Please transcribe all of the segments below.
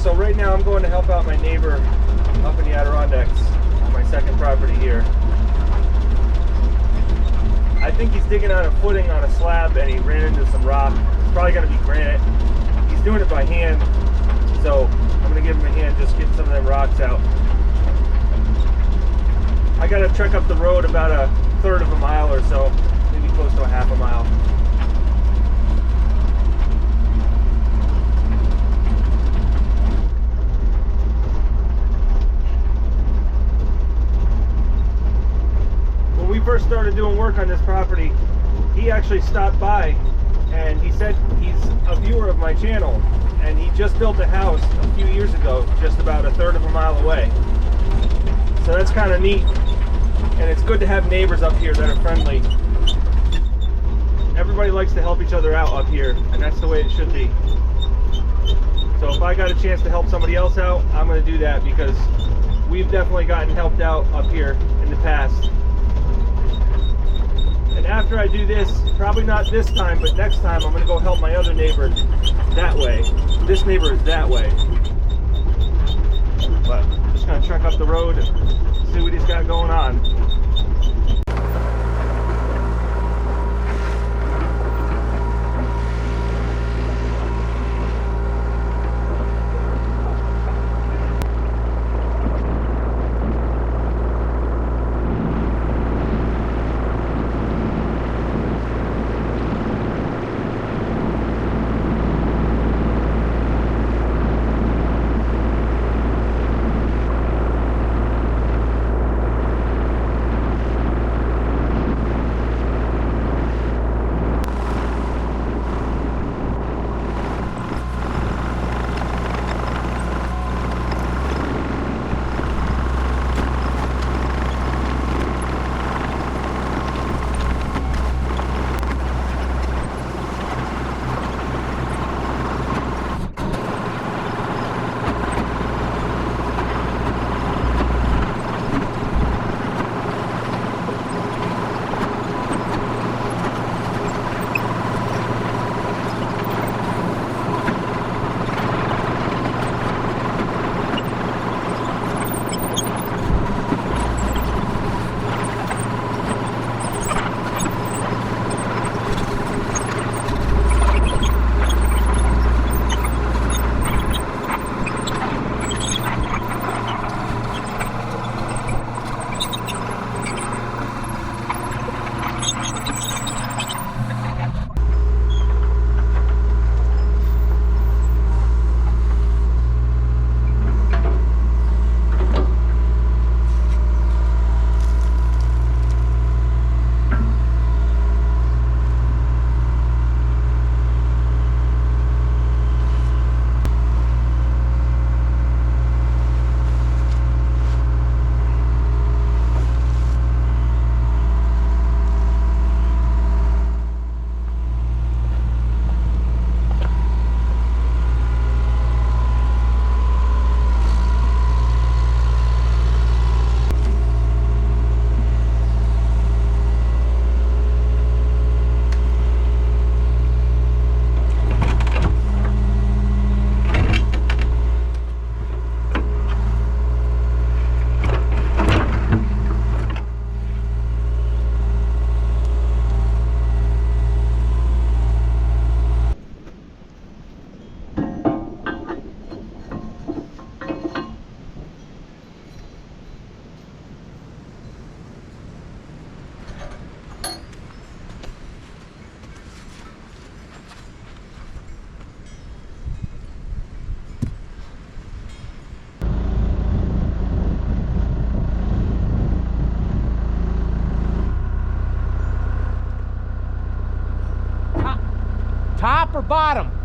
so right now I'm going to help out my neighbor up in the Adirondacks on my second property here. I think he's digging on a footing on a slab and he ran into some rock. It's probably going to be granite. He's doing it by hand, so I'm going to give him a hand just get some of them rocks out. I got to trek up the road about a third of a mile or so, maybe close to a half a mile. When we first started doing work on this property, he actually stopped by and he said he's a viewer of my channel and he just built a house a few years ago just about a third of a mile away. So that's kind of neat. And it's good to have neighbors up here that are friendly. Everybody likes to help each other out up here, and that's the way it should be. So if I got a chance to help somebody else out, I'm going to do that because we've definitely gotten helped out up here in the past. And after I do this, probably not this time, but next time, I'm going to go help my other neighbor that way. This neighbor is that way. But I'm just going to trek up the road and see what he's got going on. Top or bottom?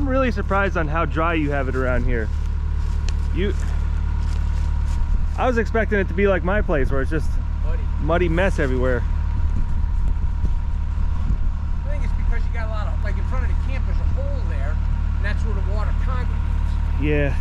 I'm really surprised on how dry you have it around here. I was expecting it to be like my place where it's just muddy mess everywhere. I think it's because you got a lot of, like in front of the camp, there's a hole there, and that's where the water congregates. Yeah.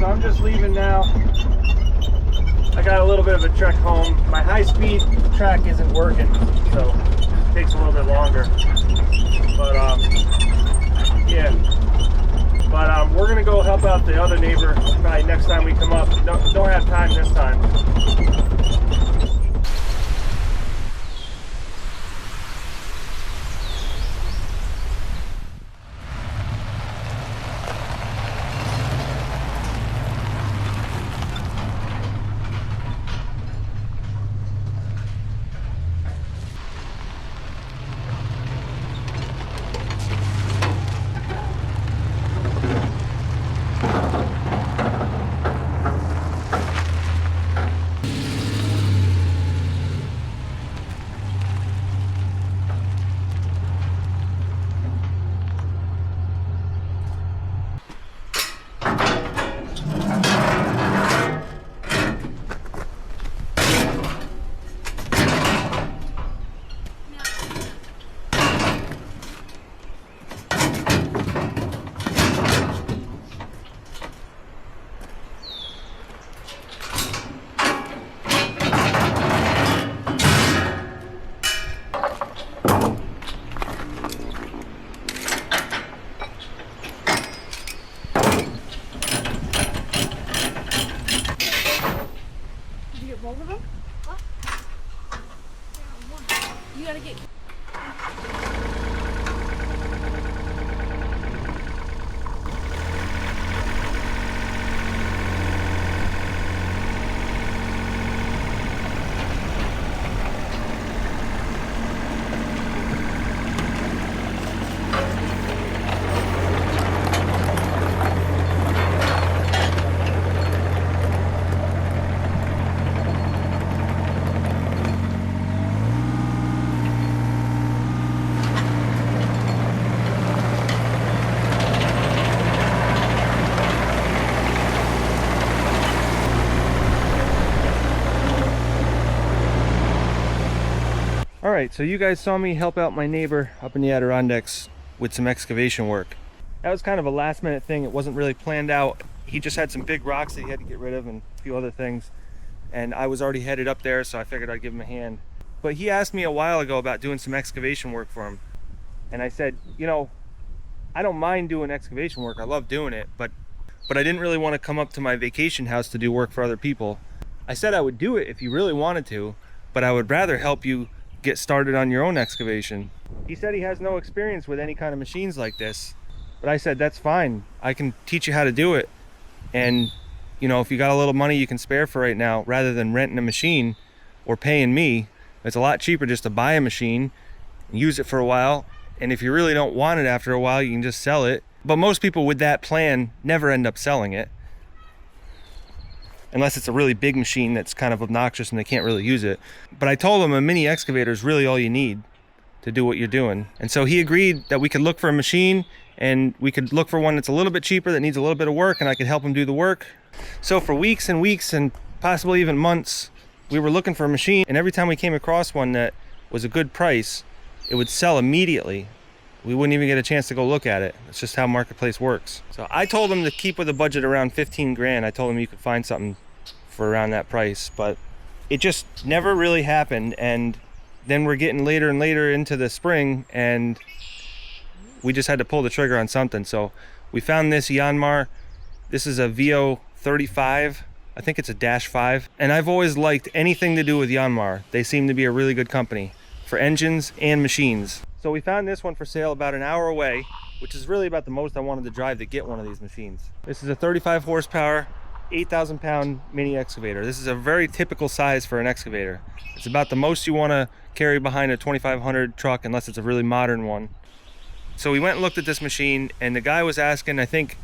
so I'm just leaving now. I got a little bit of a trek home. My high-speed track isn't working, so it takes a little bit longer. But yeah. But we're gonna go help out the other neighbor probably next time we come up. Don't have time this time. Both of them? What? You gotta get... Alright, so you guys saw me help out my neighbor up in the Adirondacks with some excavation work. That was kind of a last minute thing. It wasn't really planned out. He just had some big rocks that he had to get rid of and a few other things. And I was already headed up there, so I figured I'd give him a hand. But he asked me a while ago about doing some excavation work for him. And I said, you know, I don't mind doing excavation work. I love doing it, but I didn't really want to come up to my vacation house to do work for other people. I said I would do it if you really wanted to, but I would rather help you get started on your own excavation. He said he has no experience with any kind of machines like this, but I said that's fine. I can teach you how to do it. And you know, if you got a little money you can spare for right now, rather than renting a machine or paying me, it's a lot cheaper just to buy a machine, use it for a while, and if you really don't want it after a while, you can just sell it. But most people with that plan never end up selling it, unless it's a really big machine that's kind of obnoxious and they can't really use it. But I told him a mini excavator is really all you need to do what you're doing. And so he agreed that we could look for a machine, and we could look for one that's a little bit cheaper, that needs a little bit of work, and I could help him do the work. So for weeks and weeks and possibly even months, we were looking for a machine, and every time we came across one that was a good price, it would sell immediately. We wouldn't even get a chance to go look at it. It's just how marketplace works. So I told him to keep with a budget around 15 grand. I told him you could find something for around that price, but it just never really happened. And then we're getting later and later into the spring, and we just had to pull the trigger on something. So we found this Yanmar. This is a VO35. I think it's a -5. And I've always liked anything to do with Yanmar. They seem to be a really good company for engines and machines. So we found this one for sale about an hour away, which is really about the most I wanted to drive to get one of these machines. This is a 35 horsepower, 8,000 pound mini excavator. This is a very typical size for an excavator. It's about the most you want to carry behind a 2500 truck, unless it's a really modern one. So we went and looked at this machine, and the guy was asking, I think,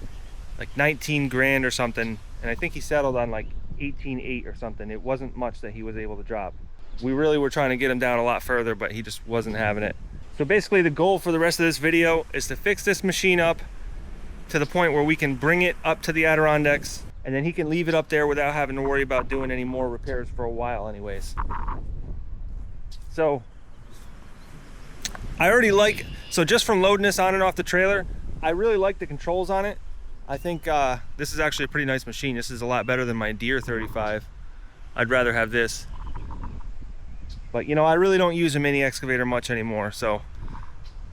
like 19 grand or something, and I think he settled on like 18.8 or something. It wasn't much that he was able to drop. We really were trying to get him down a lot further, but he just wasn't having it. So basically the goal for the rest of this video is to fix this machine up to the point where we can bring it up to the Adirondacks, and then he can leave it up there without having to worry about doing any more repairs for a while anyways. So I already like, so just from loading this on and off the trailer, I really like the controls on it. I think this is actually a pretty nice machine. This is a lot better than my Deere 35. I'd rather have this. But you know, I really don't use a mini excavator much anymore, so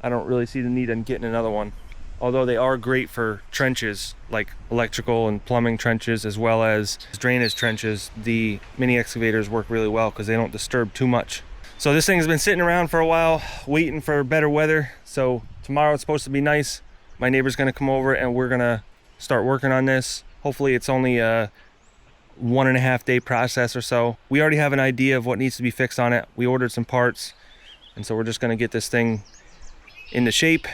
I don't really see the need in getting another one. Although they are great for trenches, like electrical and plumbing trenches, as well as drainage trenches. The mini excavators work really well because they don't disturb too much. So this thing's been sitting around for a while, waiting for better weather. So tomorrow it's supposed to be nice. My neighbor's gonna come over and we're gonna start working on this. Hopefully it's only a 1.5 day process or so. We already have an idea of what needs to be fixed on it. We ordered some parts, and so we're just gonna get this thing into shape,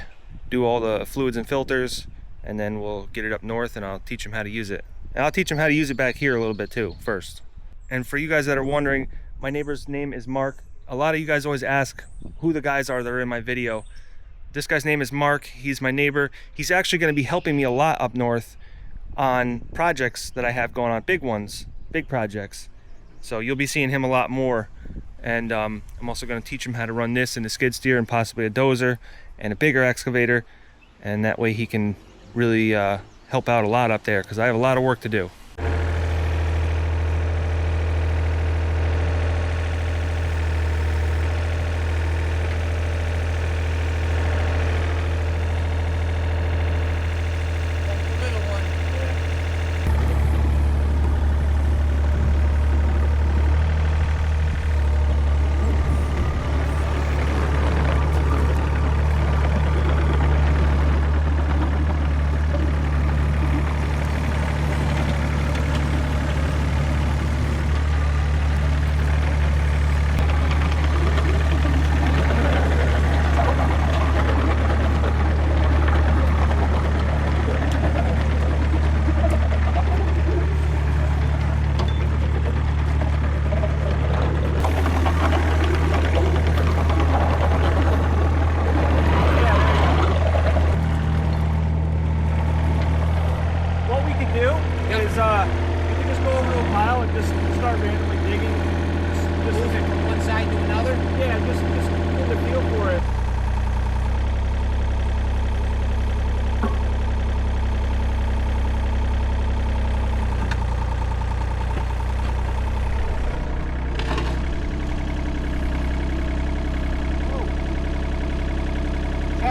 do all the fluids and filters, and then we'll get it up north and I'll teach him how to use it. And I'll teach him how to use it back here a little bit too first. And for you guys that are wondering, my neighbor's name is Mark. A lot of you guys always ask who the guys are that are in my video. This guy's name is Mark. He's my neighbor. He's actually going to be helping me a lot up north on projects that I have going on, big ones, big projects. So you'll be seeing him a lot more. And I'm also going to teach him how to run this in a skid steer and possibly a dozer and a bigger excavator. And that way he can really help out a lot up there because I have a lot of work to do.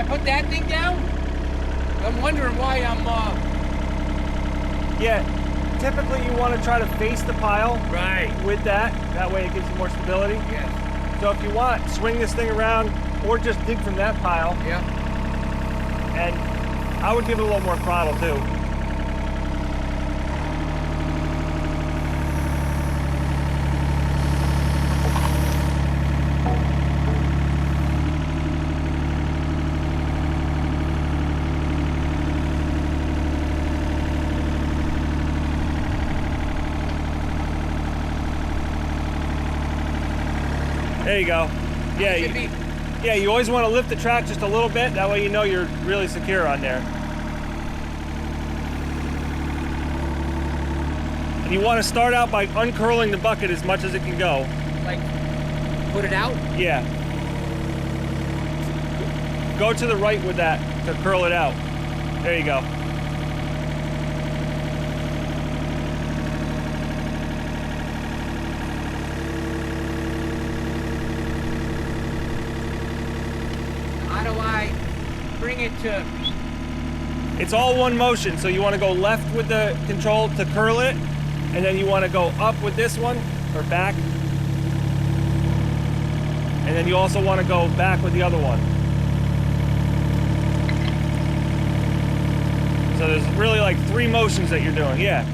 Put that thing down? I'm wondering why I'm Yeah, typically you want to try to face the pile right with that. That way it gives you more stability. Yeah. So if you want, swing this thing around or just dig from that pile. Yeah. And I would give it a little more throttle too. There you go. Yeah, yeah, you always want to lift the track just a little bit. That way you know you're really secure on there. And you want to start out by uncurling the bucket as much as it can go. Like, put it out? Yeah. Go to the right with that to curl it out. There you go. How do I bring it to... It's all one motion, so you want to go left with the control to curl it, and then you want to go up with this one, or back. And then you also want to go back with the other one. So there's really like 3 motions that you're doing, yeah.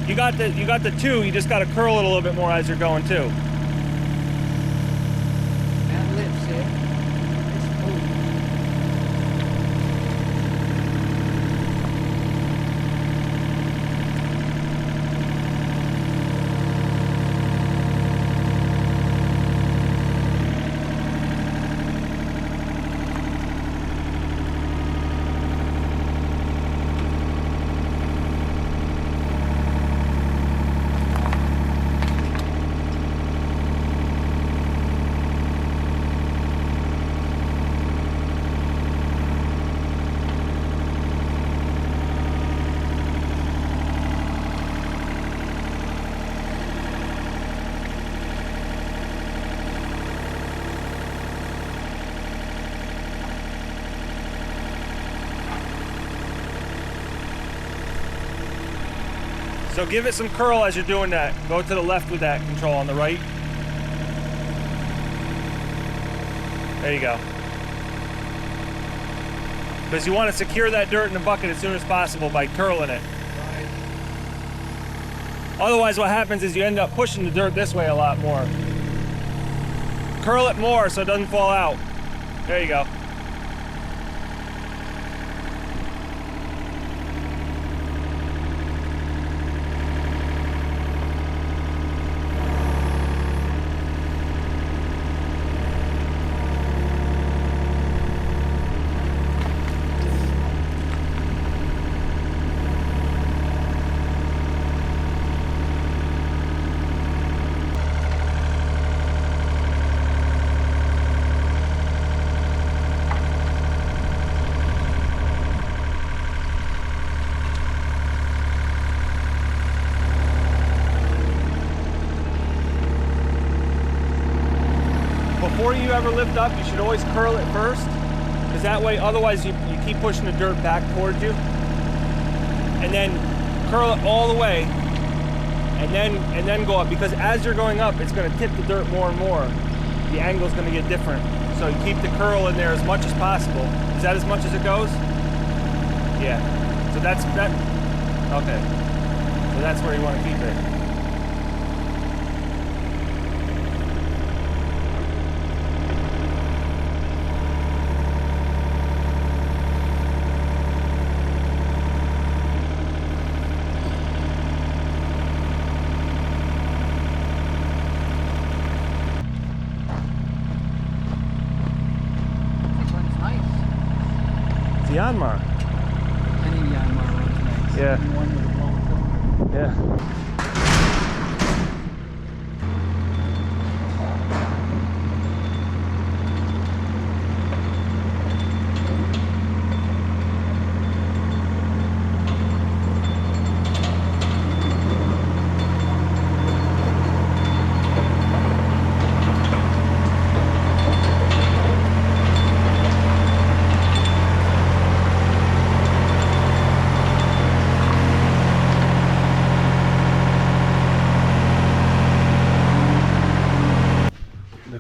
You got the 2, you just got to curl it a little bit more as you're going too. That lifts it. It's moving. So give it some curl as you're doing that. Go to the left with that control on the right. There you go. Because you want to secure that dirt in the bucket as soon as possible by curling it. Right. Otherwise what happens is you end up pushing the dirt this way a lot more. Curl it more so it doesn't fall out. There you go. Before you ever lift up, you should always curl it first, because that way, otherwise you keep pushing the dirt back towards you. And then curl it all the way, and then go up, because as you're going up, it's going to tip the dirt more and more. The angle's going to get different. So you keep the curl in there as much as possible. Is that as much as it goes? Yeah. So that's that. Okay. So that's where you want to keep it. Myanmar. Any Myanmar runs nice. Yeah. One with a blown filter. Yeah.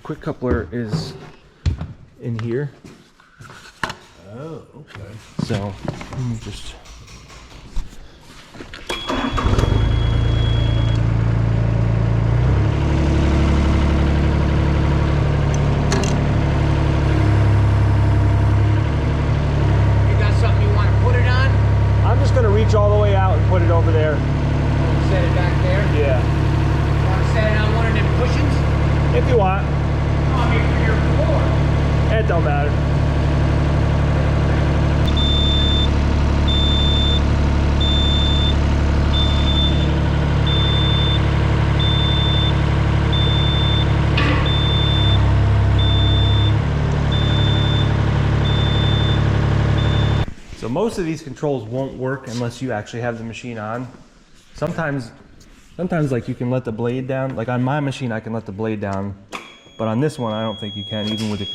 Quick coupler is in here. Oh, okay. So let me just. You got something you want to put it on? I'm just gonna reach all the way out and put it over there. Set it back there? Yeah. You want to set it on one of them cushions? If you want. I mean, for your floor. It don't matter. So most of these controls won't work unless you actually have the machine on. Sometimes like you can let the blade down. Like on my machine, I can let the blade down. But on this one, I don't think you can, even with the,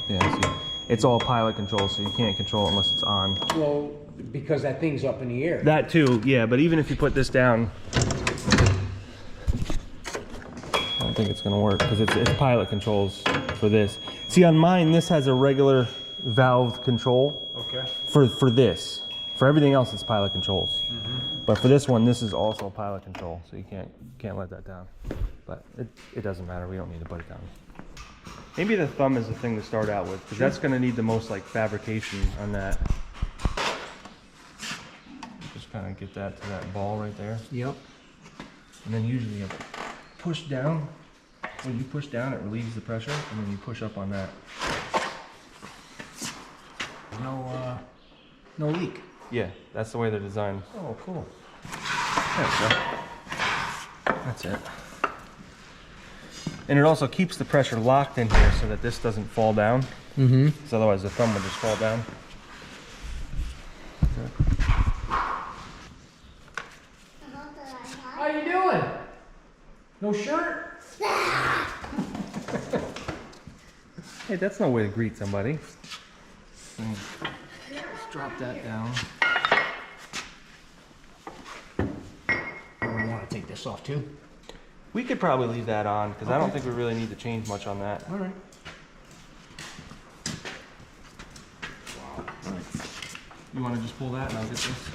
yeah, see, it's all pilot control, so you can't control it unless it's on. Well, because that thing's up in the air. That too, yeah, but even if you put this down, I don't think it's gonna work, because it's pilot controls for this. See, on mine, this has a regular valve control. Okay. For this. For everything else, it's pilot controls. But for this one, this is also pilot control, so you can't let that down. But it doesn't matter, we don't need to put it down. Maybe the thumb is the thing to start out with, because that's going to need the most like fabrication on that. Just kind of get that to that ball right there. Yep. And then usually you push down. When you push down, it relieves the pressure, and then you push up on that. No leak. Yeah, that's the way they're designed. Oh, cool. There we go. That's it. And it also keeps the pressure locked in here so that this doesn't fall down. Mm-hmm. Because otherwise the thumb would just fall down. How you doing? No shirt? Hey, that's no way to greet somebody. Let's drop that down. this off too. We could probably leave that on because I don't think we really need to change much on that. All right. You want to just pull that and I'll get this?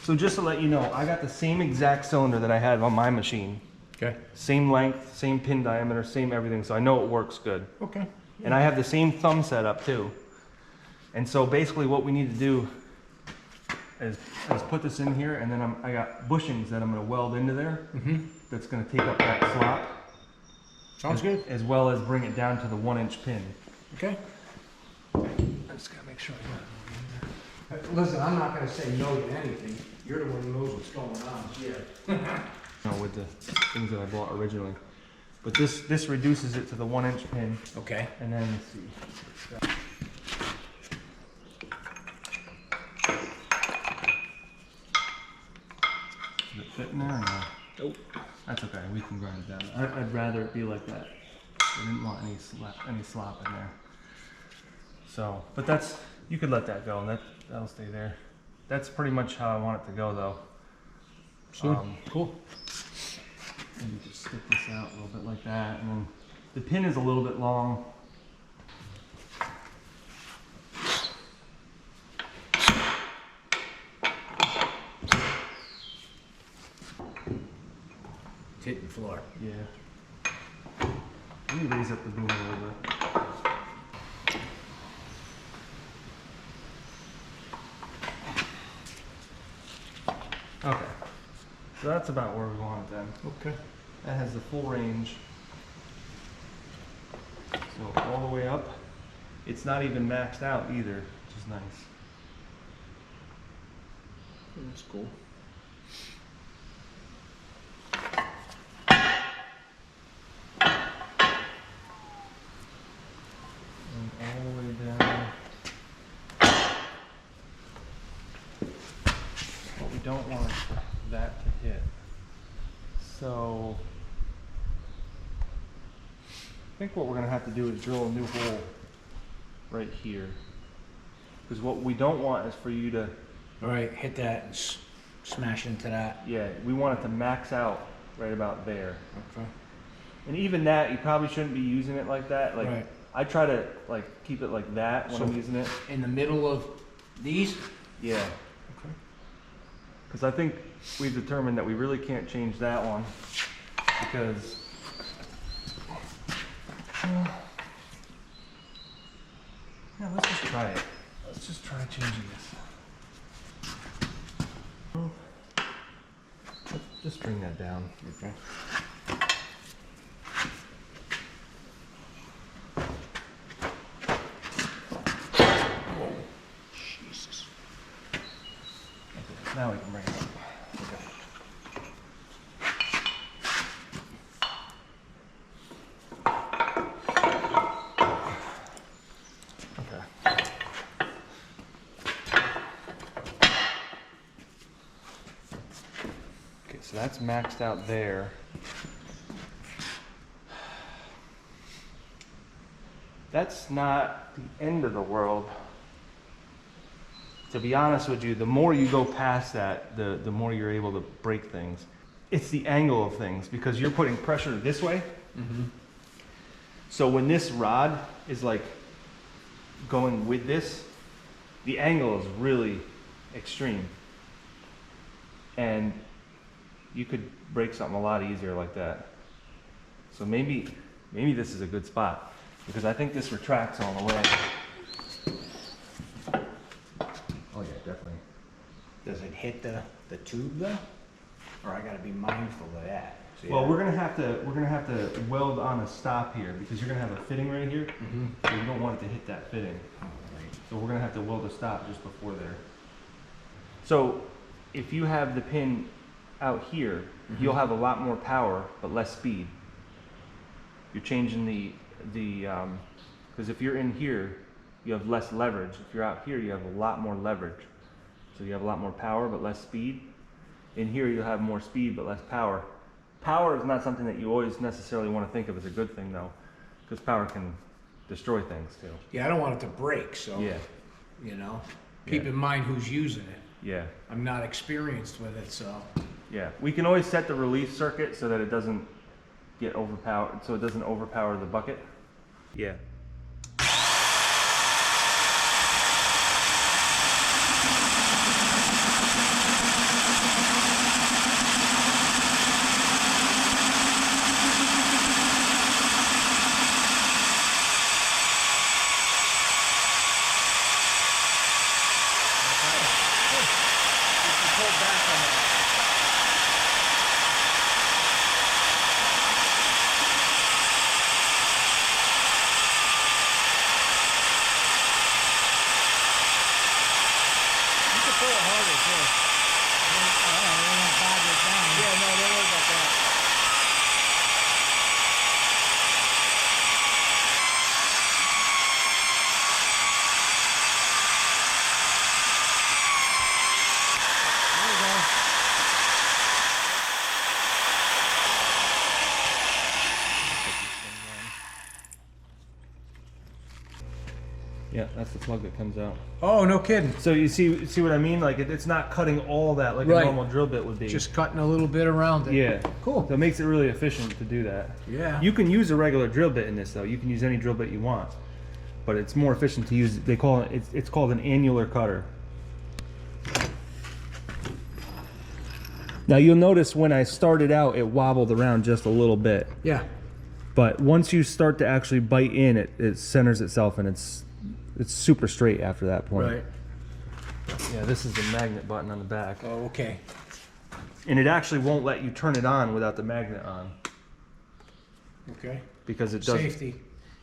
So just to let you know, I got the same exact cylinder that I had on my machine. Okay. Same length, same pin diameter, same everything, so I know it works good. Okay. And I have the same thumb setup too. And so basically what we need to do is put this in here, and then I got bushings that I'm gonna weld into there. That's gonna take up that slot. Sounds good. As well as bring it down to the 1-inch pin. Okay. I just gotta make sure I got it. Listen, I'm not gonna say no to anything. You're the one who knows what's going on. Yeah. With the things that I bought originally. But this reduces it to the 1-inch pin. Okay. And then let's see. Does it fit in there or no? Nope. That's okay, we can grind it down. I'd rather it be like that. I didn't want any slop in there. So, but that's, you could let that go, and that'll stay there. That's pretty much how I want it to go though. So, cool. And you just stick this out a little bit like that, and then the pin is a little bit long. It's hitting the floor. Yeah. Let me raise up the boom a little bit. Okay. So that's about where we want it then. Okay. That has the full range. So all the way up. It's not even maxed out either, which is nice. That's cool. And all the way down. What we don't want is for that to hit. So I think what we're gonna have to do is drill a new hole right here. Because what we don't want is for you to, All right, hit that and smash into that. yeah, we want it to max out right about there. Okay. And even that, you probably shouldn't be using it like that. Like, Right. I try to like keep it like that when So- I'm using it. In the middle of these? Yeah. Okay. Because I think we've determined that we really can't change that one because yeah, let's just try it. Let's just try changing this. Let's just bring that down. Okay. Jesus. Okay, now we can bring it up. So that's maxed out there. That's not the end of the world. To be honest with you, the more you go past that, the more you're able to break things. It's the angle of things because you're putting pressure this way. So when this rod is like going with this, the angle is really extreme. And you could break something a lot easier like that. So maybe this is a good spot because I think this retracts all the way. Oh yeah, definitely. Does it hit the tube though? Or I gotta be mindful of that? See Well, that? we're gonna have to weld on a stop here because you're gonna have a fitting right here. So you don't want it to hit that fitting. So we're gonna have to weld a stop just before there. So if you have the pin out here, you'll have a lot more power but less speed. You're changing the because if you're in here, you have less leverage. If you're out here, you have a lot more leverage. So you have a lot more power but less speed. In here, you'll have more speed but less power. Power is not something that you always necessarily want to think of as a good thing though, because power can destroy things too. Yeah, I don't want it to break, so, Yeah, you know, keep Yeah. in mind who's using it. yeah, I'm not experienced with it, so. yeah. We can always set the release circuit so that it doesn't get overpowered, so it doesn't overpower the bucket. Yeah. Yeah, that's the plug that comes out. Oh, no kidding. So you see what I mean? Like it's not cutting all that like Right. a normal drill bit would be. Just cutting a little bit around it. Yeah. Cool. So it makes it really efficient to do that. Yeah. You can use a regular drill bit in this though. You can use any drill bit you want, but it's more efficient to use. They call it. It's called an annular cutter. Now you'll notice when I started out, it wobbled around just a little bit, Yeah. but once you start to actually bite in, it centers itself and it's super straight after that point. Right. Yeah, this is the magnet button on the back. Oh, okay. And it actually won't let you turn it on without the magnet on Okay. because it does. Safety.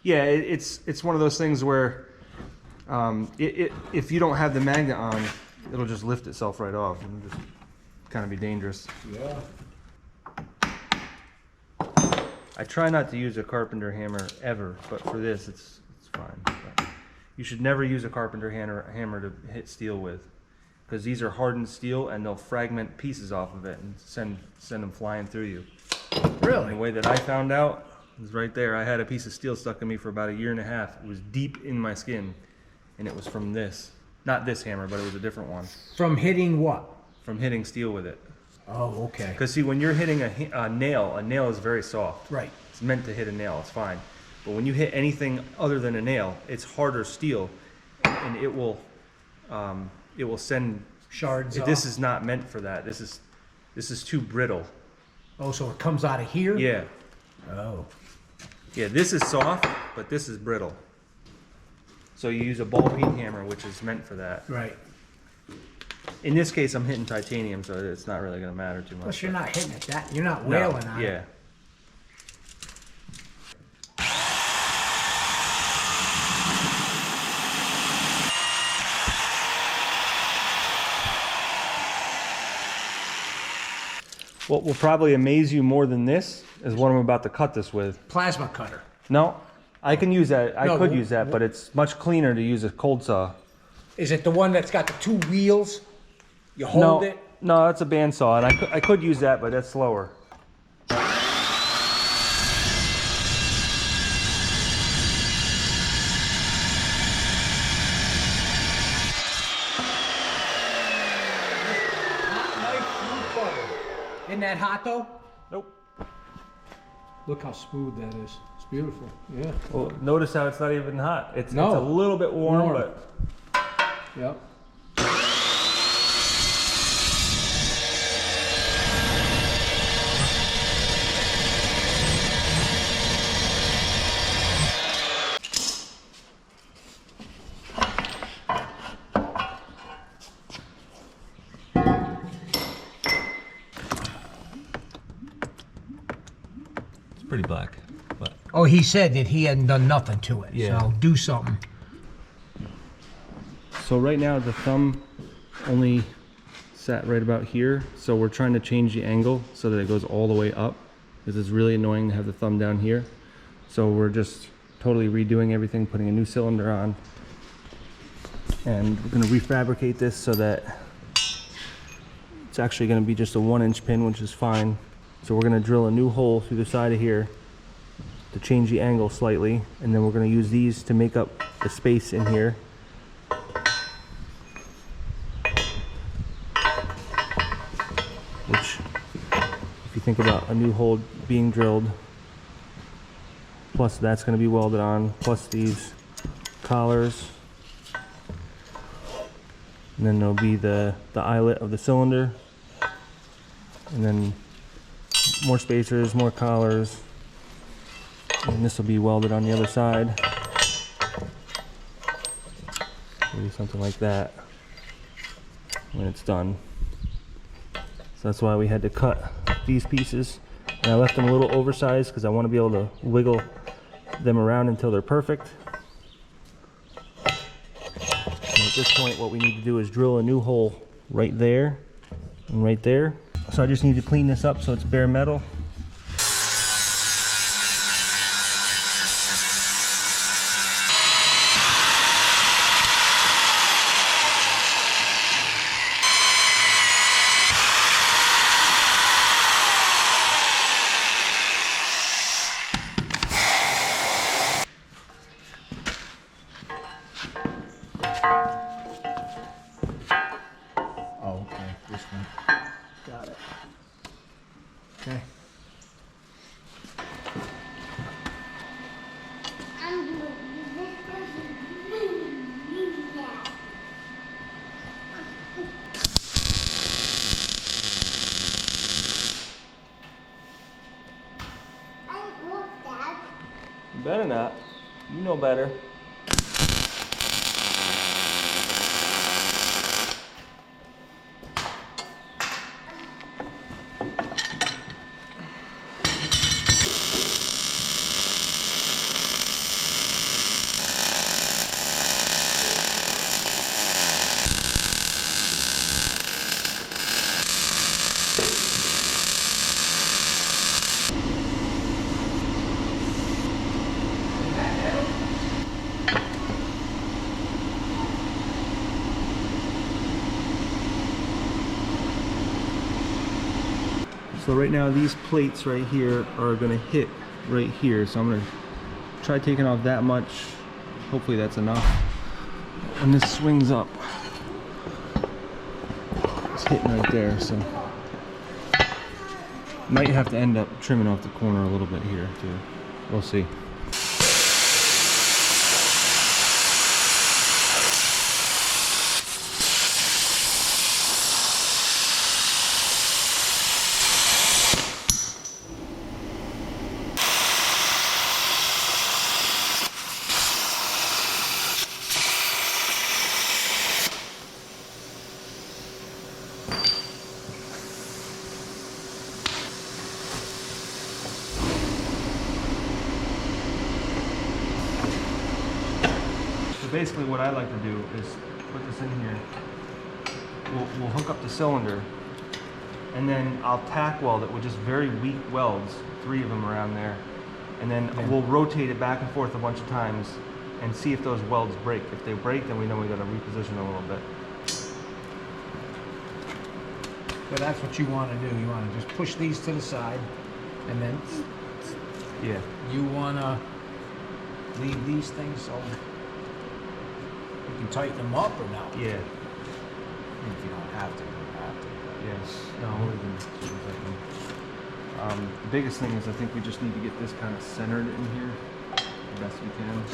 Yeah, it's one of those things where if you don't have the magnet on, it'll just lift itself right off and just kind of be dangerous. Yeah. I try not to use a carpenter hammer ever, but for this it's fine. But you should never use a carpenter hammer to hit steel with, because these are hardened steel and they'll fragment pieces off of it and send them flying through you. And the Really? way that I found out was right there. I had a piece of steel stuck in me for about 1.5 years. It was deep in my skin, and it was from this. Not this hammer, but it was a different one. From hitting what? From hitting steel with it. Oh, okay. Because see, when you're hitting a nail is very soft. Right. It's meant to hit a nail, it's fine. But when you hit anything other than a nail, it's harder steel, and it will send Shards off. This is not meant for that. This is too brittle. Oh, so it comes out of here? Yeah. Oh. Yeah, this is soft, but this is brittle. So you use a ball peen hammer, which is meant for that. Right. In this case, I'm hitting titanium, so it's not really going to matter too much. Plus, you're not hitting it that. You're not No, wailing on yeah. it. What will probably amaze you more than this is what I'm about to cut this with. Plasma cutter. No, I can use that. I No, could use that, but it's much cleaner to use a cold saw. Is it the one that's got the 2 wheels? You hold it? No, that's a bandsaw, and I could use that, but that's slower. Isn't that hot though? Nope. Look how smooth that is. It's beautiful. Yeah. Well, notice how it's not even hot. It's No. a little bit warm, Warm. but Yep. it's pretty black. But Oh, he said that he hadn't done nothing to it. Yeah. So do something. so right now the thumb only sat right about here, so we're trying to change the angle so that it goes all the way up, because it's really annoying to have the thumb down here. So we're just totally redoing everything, putting a new cylinder on, and we're going to refabricate this so that it's actually going to be just a 1-inch pin, which is fine. So we're going to drill a new hole through the side of here to change the angle slightly, and then we're going to use these to make up the space in here. Which, if you think about a new hole being drilled, plus that's going to be welded on, plus these collars, and then there'll be the eyelet of the cylinder, and then more spacers, more collars, and this will be welded on the other side. Maybe something like that when it's done. So that's why we had to cut these pieces, and I left them a little oversized because I want to be able to wiggle them around until they're perfect. And at this point, what we need to do is drill a new hole right there and right there. So I just need to clean this up so it's bare metal. Oh, okay, this one. Got it. Okay. You better not. You know better. So right now these plates right here are gonna hit right here. So I'm gonna try taking off that much. Hopefully that's enough. And this swings up. It's hitting right there, so. Might have to end up trimming off the corner a little bit here too. We'll see. So basically what I like to do is put this in here. We'll hook up the cylinder, and then I'll tack weld it with just very weak welds, 3 of them around there. And then we'll rotate it back and forth a bunch of times and see if those welds break. If they break, then we know we gotta reposition a little bit. So that's what you want to do. You want to just push these to the side, and then Yeah. you want to leave these things so you can tighten them up or not. Yeah. If you don't have to, you don't have to. Yes. No, we're even sort of thinking. The biggest thing is I think we just need to get this kind of centered in here the best we can.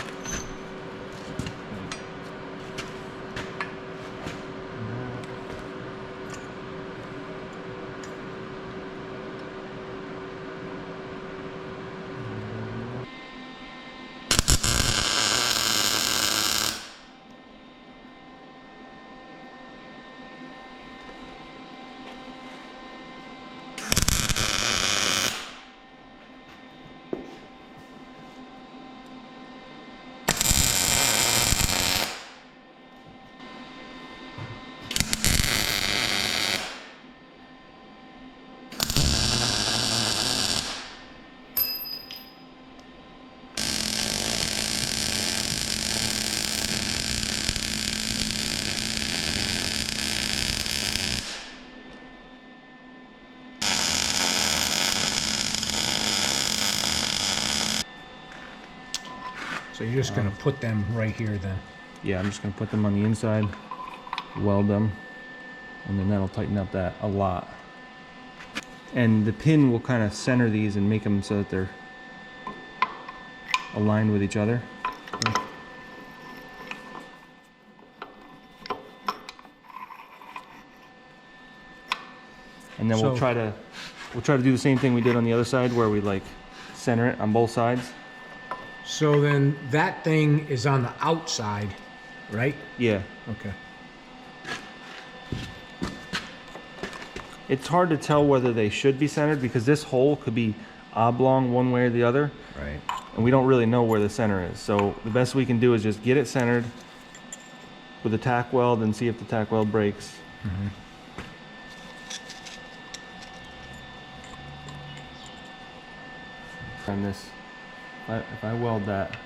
you're just gonna put them right here then? Yeah, I'm just gonna put them on the inside, weld them, and then that'll tighten up that a lot. And the pin will kind of center these and make them so that they're aligned with each other. And then we'll try to do the same thing we did on the other side, where we like center it on both sides. So then that thing is on the outside, right? Yeah. Okay. It's hard to tell whether they should be centered because this hole could be oblong one way or the other. Right. And we don't really know where the center is. So the best we can do is just get it centered with a tack weld and see if the tack weld breaks. Mm-hmm. And this, if I weld that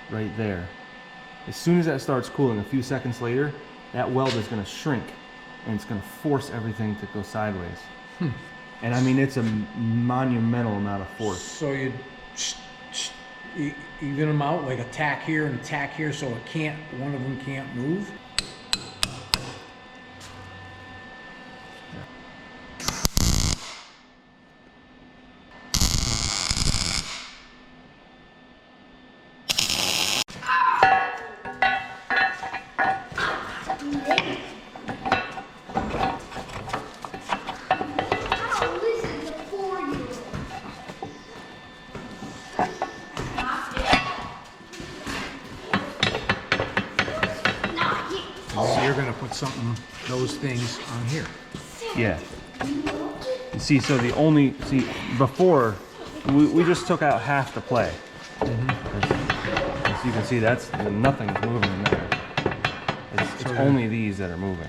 right there, as soon as that starts cooling, a few seconds later, that weld is going to shrink and it's going to force everything to go sideways. And I mean, it's a monumental amount of force. So you even them out like a tack here and a tack here, so it can't, one of them can't move. So you're gonna put those things on here. Yeah. You see, so before, we just took out half the play. As you can see, nothing's moving in there. It's only these that are moving.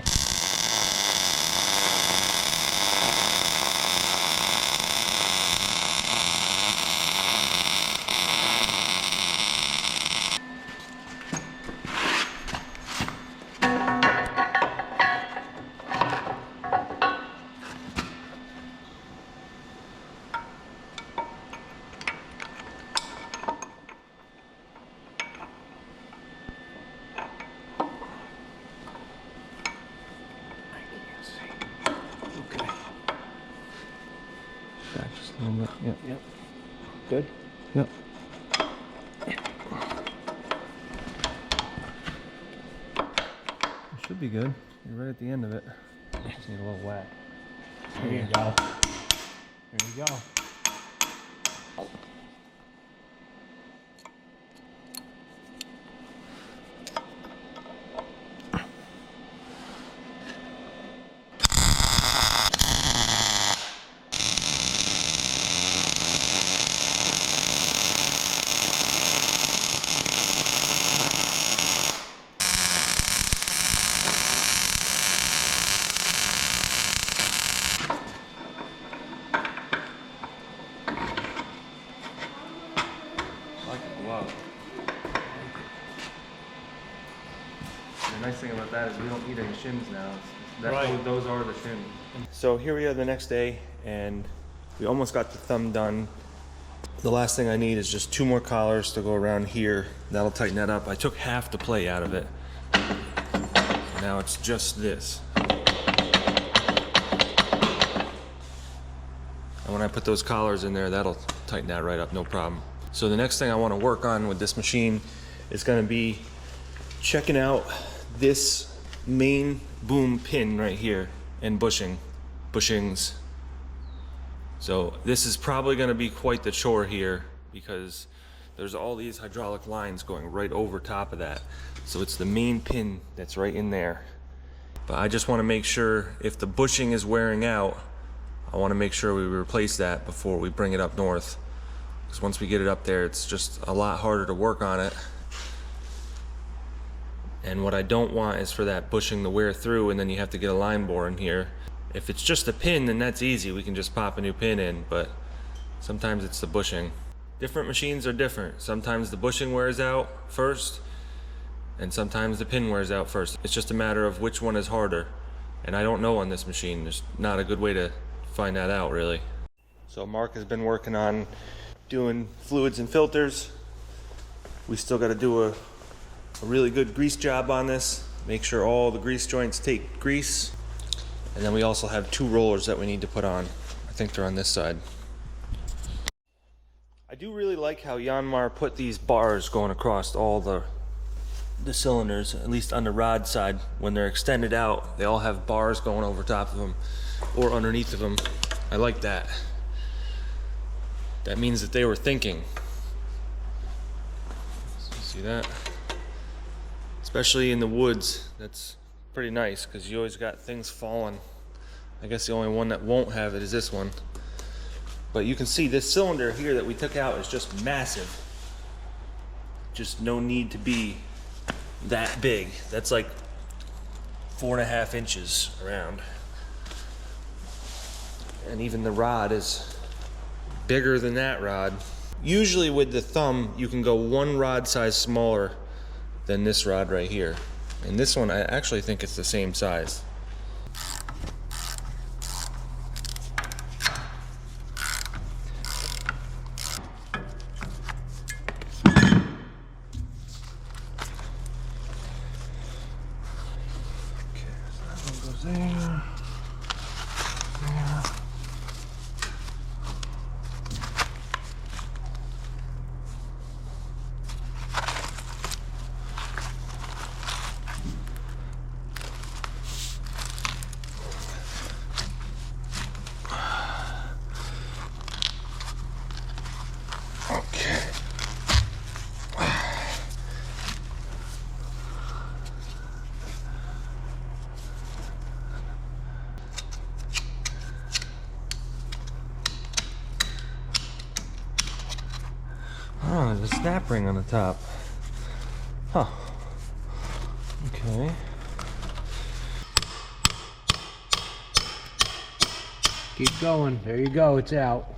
A little bit. Yep. Yep. Good? Yep. It should be good. You're right at the end of it. You just need a little whack. There you go. There you go. The nice thing about that is we don't need any shims now. Right. Those are the shims. So here we are the next day, and we almost got the thumb done. The last thing I need is just 2 more collars to go around here. That'll tighten that up. I took half the play out of it. Now it's just this. And when I put those collars in there, that'll tighten that right up, no problem. So the next thing I want to work on with this machine is going to be checking out this main boom pin right here and bushings. So this is probably going to be quite the chore here because there's all these hydraulic lines going right over top of that. So it's the main pin that's right in there. But I just want to make sure if the bushing is wearing out, I want to make sure we replace that before we bring it up north. Because once we get it up there, it's just a lot harder to work on it. And what I don't want is for that bushing to wear through and then you have to get a line bore in here. If it's just a pin, then that's easy. We can just pop a new pin in, but sometimes it's the bushing. Different machines are different. Sometimes the bushing wears out first, and sometimes the pin wears out first. It's just a matter of which one is harder. And I don't know on this machine. There's not a good way to find that out, really. So Mark has been working on doing fluids and filters. We still got to do a really good grease job on this. Make sure all the grease joints take grease. And then we also have 2 rollers that we need to put on. I think they're on this side. I do really like how Yanmar put these bars going across all the cylinders, at least on the rod side. When they're extended out, they all have bars going over top of them or underneath of them. I like that. That means that they were thinking. See that? Especially in the woods, that's pretty nice because you always got things falling. I guess the only one that won't have it is this one. But you can see this cylinder here that we took out is just massive. Just no need to be that big. That's like 4.5 inches around. And even the rod is bigger than that rod. Usually with the thumb, you can go 1 rod size smaller than this rod right here. And this one, I actually think it's the same size. Oh, there's a snap ring on the top. Huh. Okay. Keep going. There you go. It's out.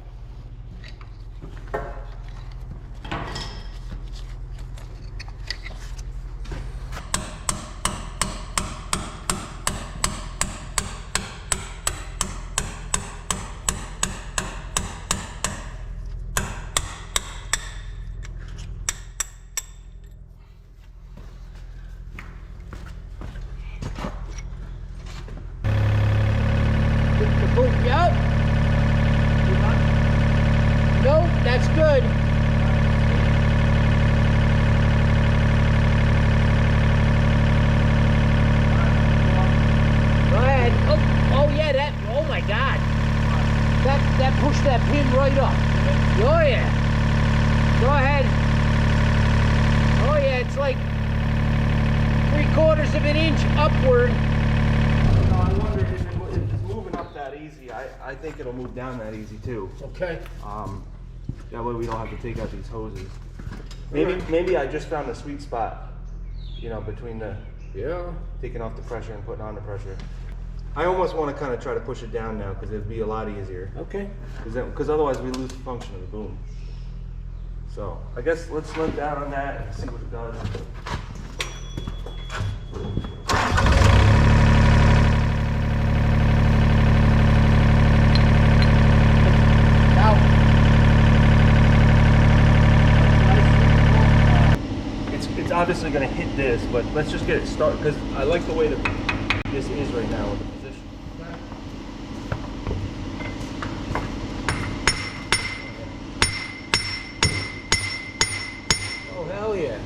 Yep. Nope, that's good. Go ahead. Oh yeah, that. Oh my God. That pushed that pin right up. Oh yeah. Go ahead. Oh yeah, it's like 3/4 of an inch upward. I wonder if it's moving up that easy. I think it'll move down that easy too. Okay. That way we don't have to take out these hoses. Maybe I just found a sweet spot, you know, between the taking off the pressure and putting on the pressure. I almost want to kind of try to push it down now because it'd be a lot easier. Okay. Because otherwise we lose the function of the boom. So I guess let's look down on that and see what it does. It's obviously going to hit this, but let's just get it started because I like the way that this is right now with the position. Oh, hell yeah.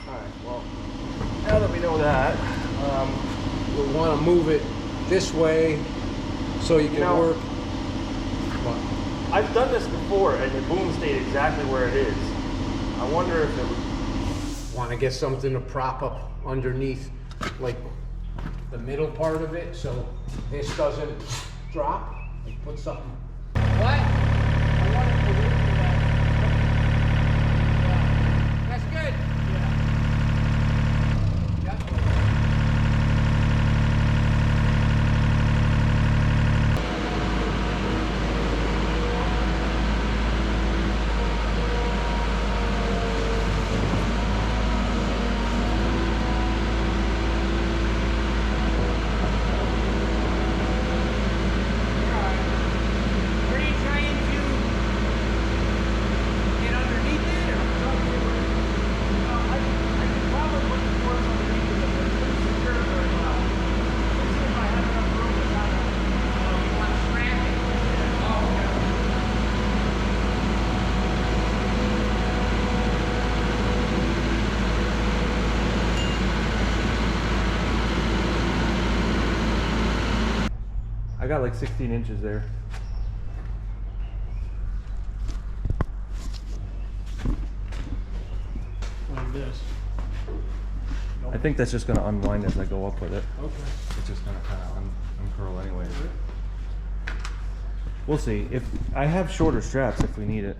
Alright, well, now that we know that, We'll want to move it this way so you can work. I've done this before and the boom stayed exactly where it is. I wonder if it would... Want to get something to prop up underneath, like the middle part of it, so this doesn't drop. Like put something. What? I want it to move that. That's good. Yeah. Yep. What are you trying to got like 16 inches there. Like this. I think that's just going to unwind as I go up with it. Okay. It's just going to kind of uncurl anyway. We'll see. If I have shorter straps if we need it.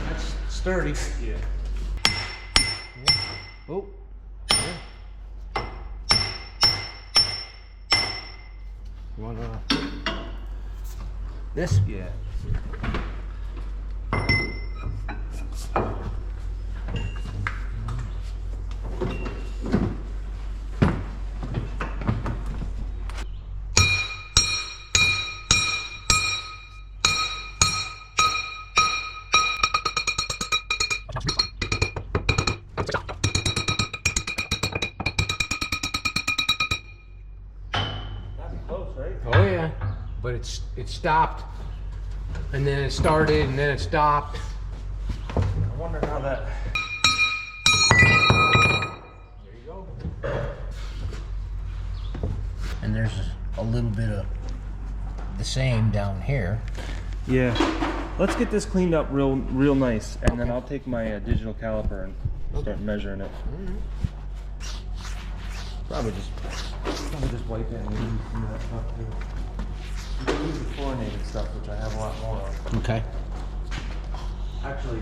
That's sturdy. Yeah. Oh. You want this? Yeah. Close, right? Oh yeah, but it stopped, and then it started, and then it stopped. I wonder how that. There you go. And there's a little bit of the same down here. Yeah. Let's get this cleaned up real nice, and then I'll take my digital caliper and start measuring it. Probably just wipe it and use some of that stuff too. You can use the fluorinated stuff, which I have a lot more of. Okay. Actually,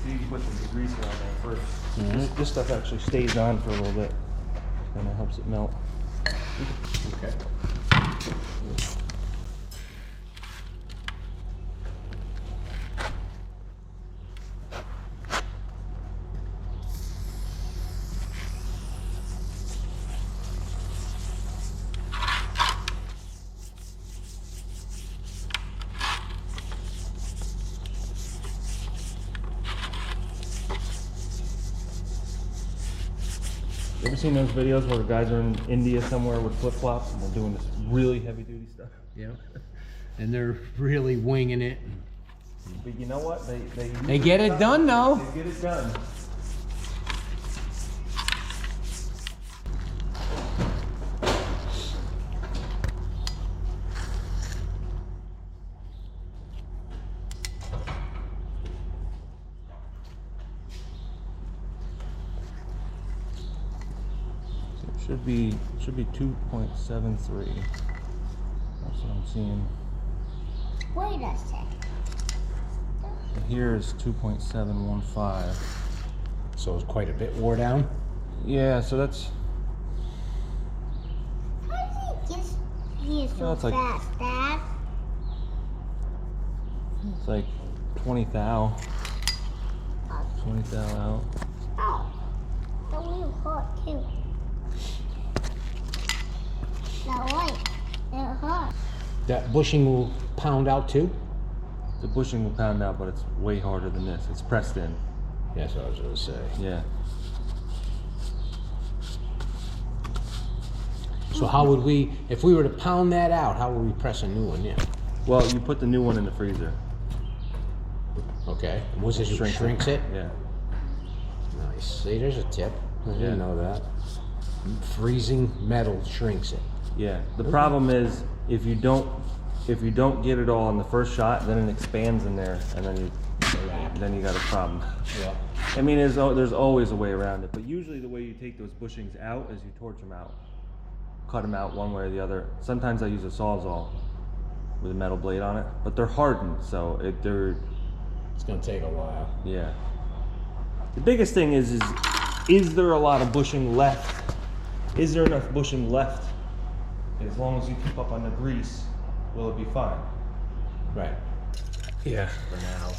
if you put the degreaser on there first, this stuff actually stays on for a little bit, and it helps it melt. Okay. You ever seen those videos where the guys are in India somewhere with flip-flops and they're doing this really heavy-duty stuff? Yeah. And they're really winging it. But you know what? They get it done though. They get it done. Should be 2.73. That's what I'm seeing. Wait a sec. Here is 2.715. So it's quite a bit wore down. How Yeah, so that's do you get here so Well, it's like- fast, Dad? it's like 20 thou. 20 thou out. Oh, the wheel hurt too. Now wait, it hurt. That bushing will pound out too? The bushing will pound out, but it's way harder than this. It's pressed in. That's what I was gonna say. Yeah. So how would we, if we were to pound that out, how would we press a new one in? Well, you put the new one in the freezer. Okay. And what's this? Shrinks it? Yeah. Nice. See, there's a tip. I Yeah. didn't know that. Freezing metal shrinks it. Yeah. The problem is if you don't get it all in the first shot, then it expands in there, and then you got a problem. Yeah. I mean, there's always a way around it, but usually the way you take those bushings out is you torch them out, cut them out one way or the other. Sometimes I use a Sawzall with a metal blade on it, but they're hardened, so they're It's gonna take a while. yeah. The biggest thing is there a lot of bushing left? Is there enough bushing left? As long as you keep up on the grease, will it be fine? Right. Yeah. For now.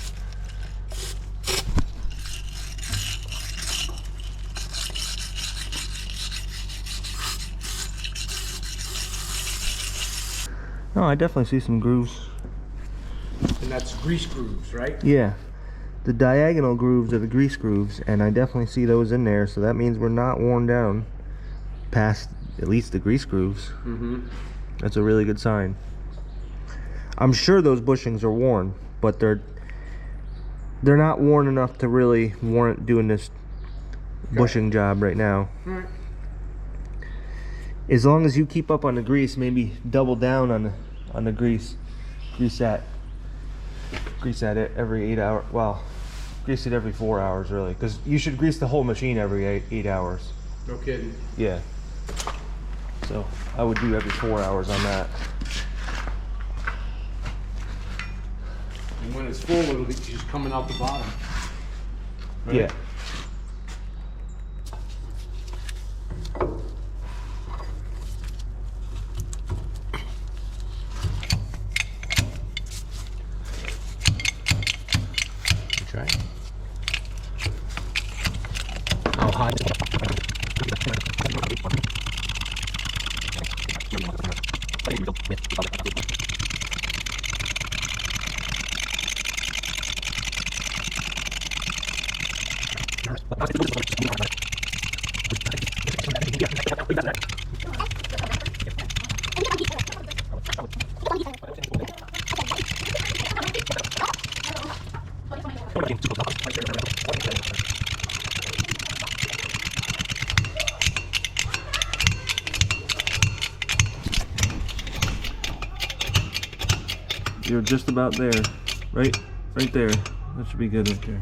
No, I definitely see some grooves. And that's grease grooves, right? Yeah. The diagonal grooves are the grease grooves, and I definitely see those in there, so that means we're not worn down. past at least the grease grooves. Mm-hmm. That's a really good sign. I'm sure those bushings are worn, but they're not worn enough to really warrant doing this bushing job right now. All right. As long as you keep up on the grease, maybe double down on the grease. Grease at it every 8 hours. Well, grease it every 4 hours really, because you should grease the whole machine every 8 hours. No kidding. Yeah. So I would do every 4 hours on that. And when it's full, it'll be just coming out the bottom. Right? Yeah. Try. How high? You're just about there. Right there. That should be good right there.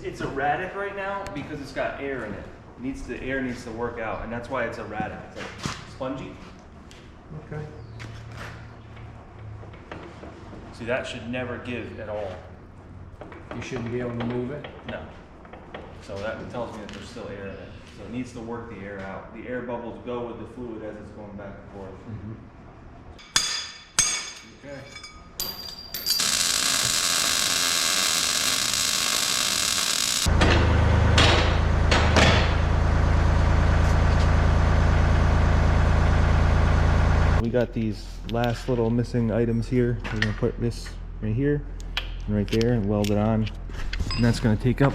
It's erratic right now because it's got air in it. The air needs to work out, and that's why it's erratic. It's like spongy. Okay. See, that should never give at all. You shouldn't be able to move it? No. So that tells me that there's still air in it. So it needs to work the air out. The air bubbles go with the fluid as it's going back and forth. Mm-hmm. Okay. We got got these last little missing items here. We're gonna put this right here and right there and weld it on. And that's gonna take up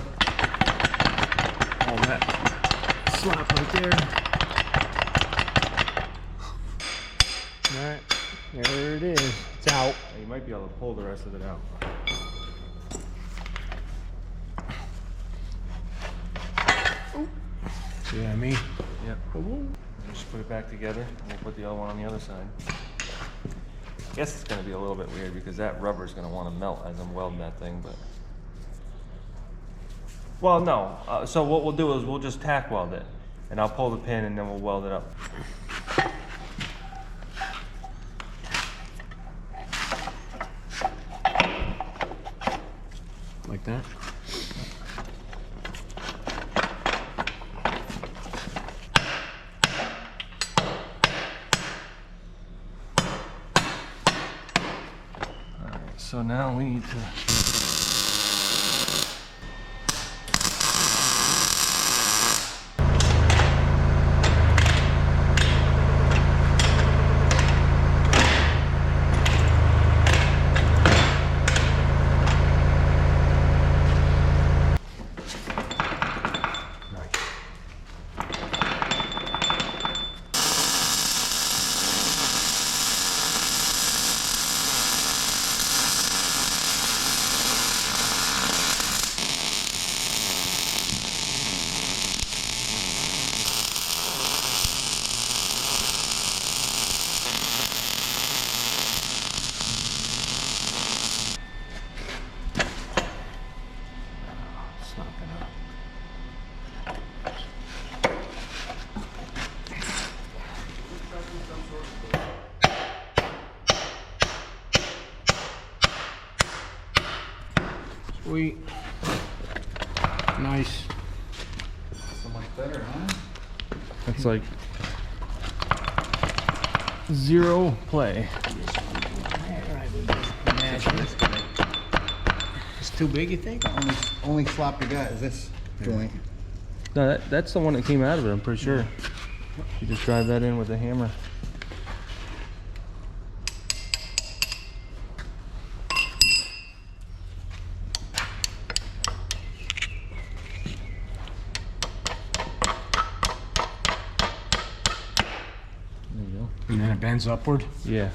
all that slop right there. Alright, there it is. It's out. You might be able to pull the rest of it out. See what I mean? Yep. Just put it back together and we'll put the other one on the other side. I guess it's gonna be a little bit weird because that rubber is gonna want to melt as I'm welding that thing, but. Well, no. So what we'll do is we'll just tack weld it, and I'll pull the pin and then we'll weld it up. Like that? Alright, so now we need to. Sweet. Nice. So much better, huh? That's like zero play. It's too big, you think? Only slop you got is this joint. No, that's the one that came out of it, I'm pretty sure. You just drive that in with a hammer. There you go. And then it bends upward. Yeah.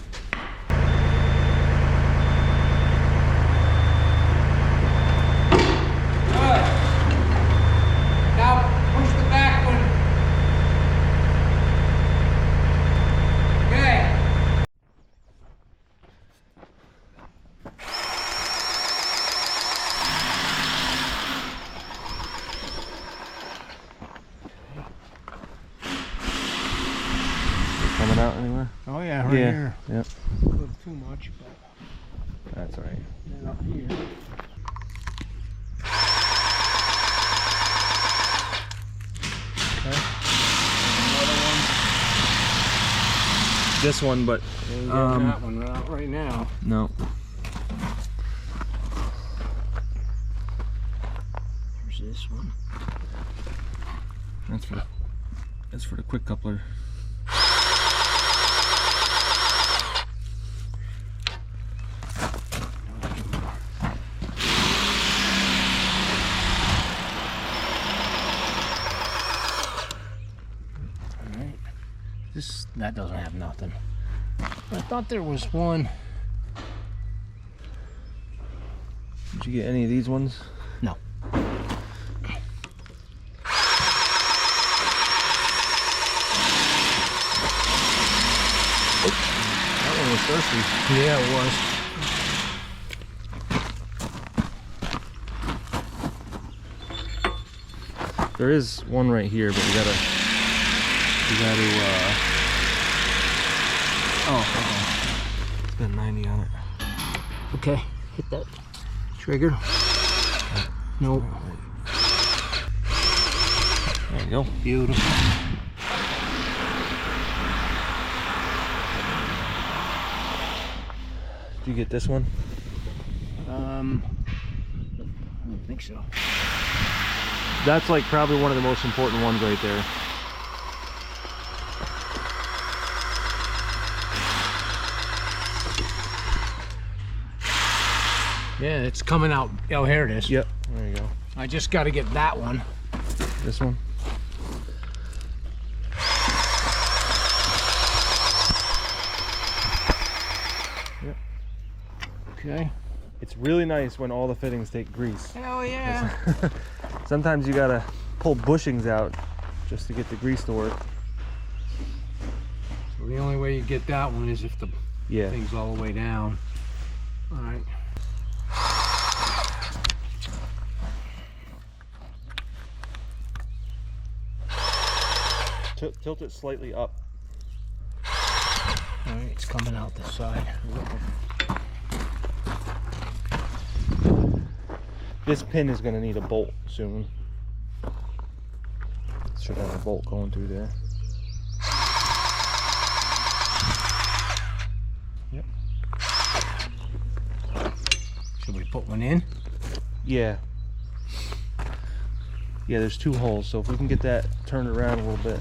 Now push the back one. Okay. Coming out anywhere? Oh yeah, right Yeah. here. Yep. A little too much, but That's all right. then up here. This one, but That one out right now. no. There's this one. That's for the quick coupler. Alright. That doesn't have nothing. I thought there was one. Did you get any of these ones? No. That one was thirsty. Yeah, it was. There is one right here, but you gotta oh, okay. It's got 90 on it. Okay, hit that trigger. Nope. There you go. Beautiful. Did you get this one? I don't think so. That's like probably one of the most important ones right there. Yeah, it's coming out. Oh, here it is. Yep, there you go. I just got to get that one. This one. Yep. Okay. It's really nice when all the fittings take grease. Hell yeah. Sometimes you gotta pull bushings out just to get the grease to work. So the only way you get that one is if the Yeah. thing's all the way down. All right. Tilt it slightly up. All right, it's coming out this side. This pin is gonna need a bolt soon. Should have a bolt going through there. Yep. Should we put one in? Yeah. Yeah, there's 2 holes, so if we can get that turned around a little bit.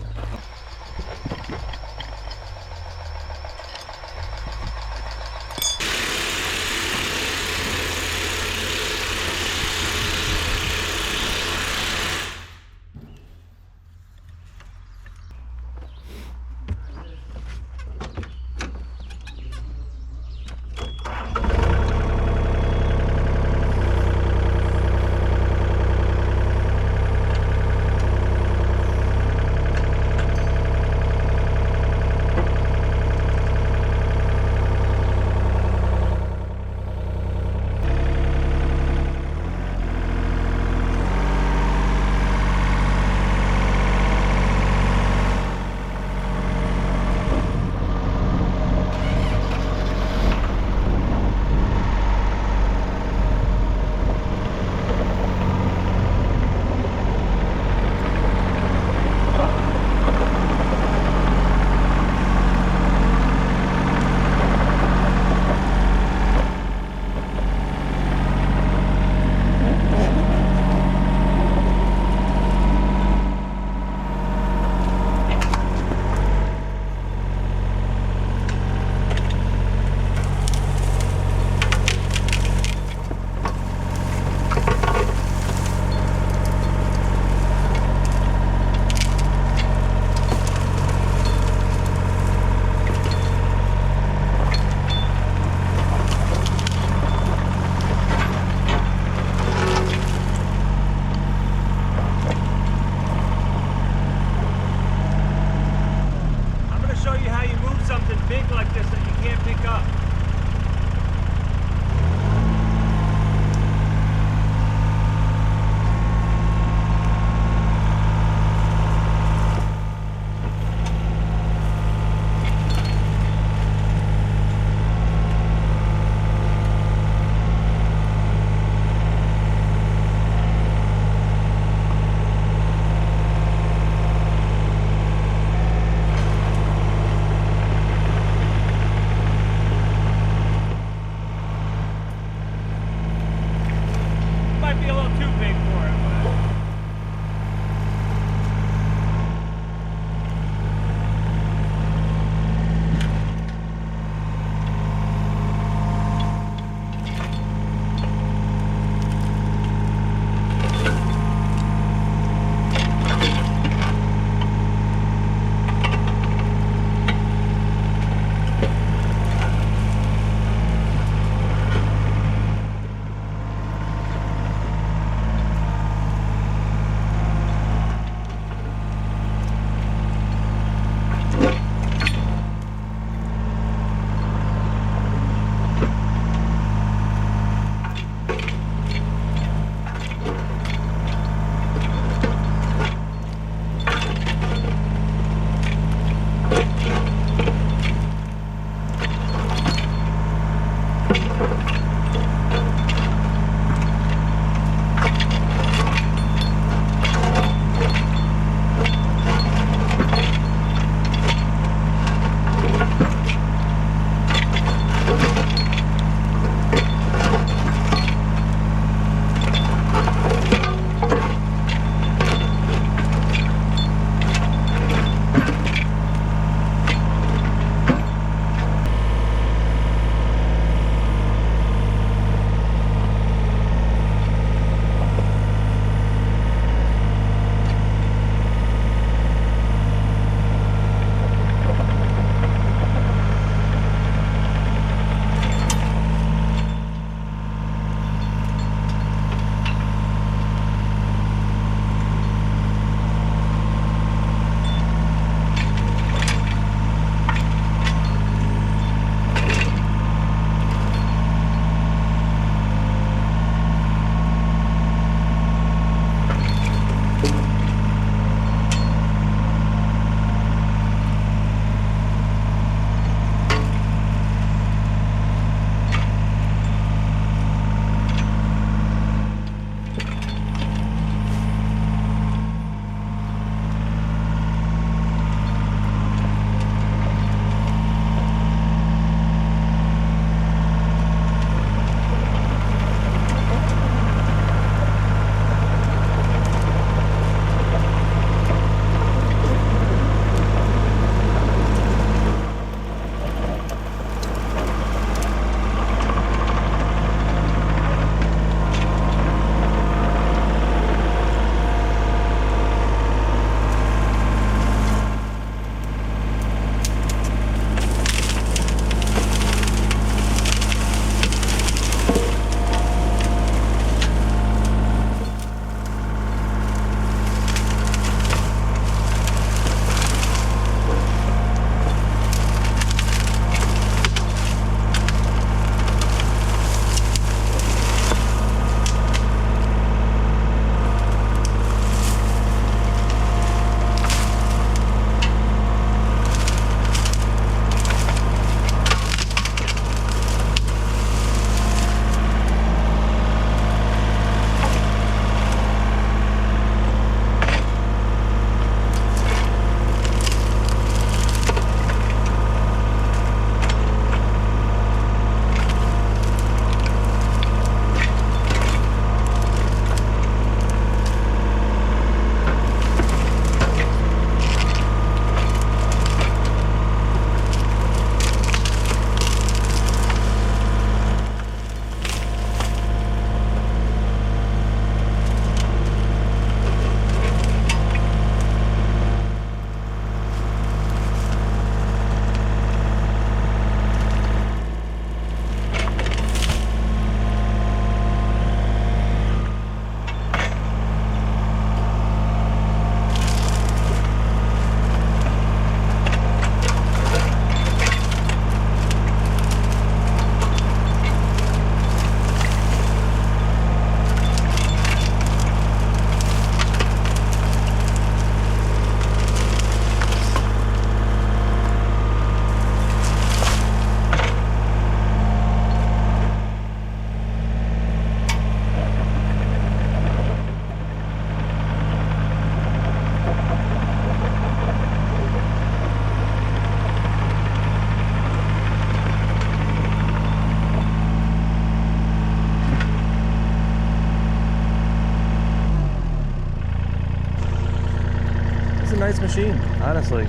nice machine, honestly.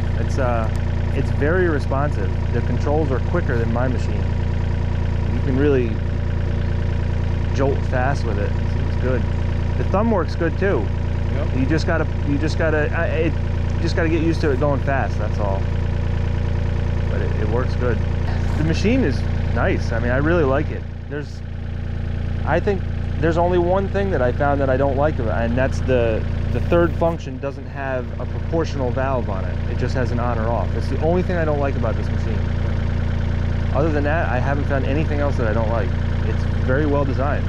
It's very responsive. The controls are quicker than my machine. You can really jolt fast with it. It's good. The thumb works good too. Yep. You just gotta get used to it going fast. That's all. But it works good. The machine is nice. I mean, I really like it. I think there's only one thing that I found that I don't like about it, and that's the third function doesn't have a proportional valve on it. It just has an on or off. It's the only thing I don't like about this machine. Other than that, I haven't found anything else that I don't like. It's very well designed.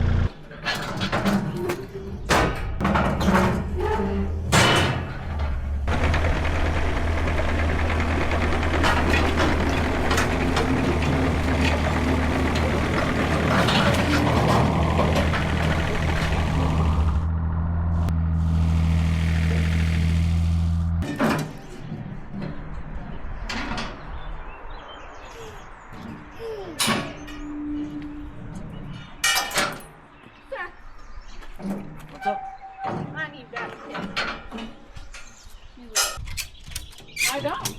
What's up? I need that. I don't.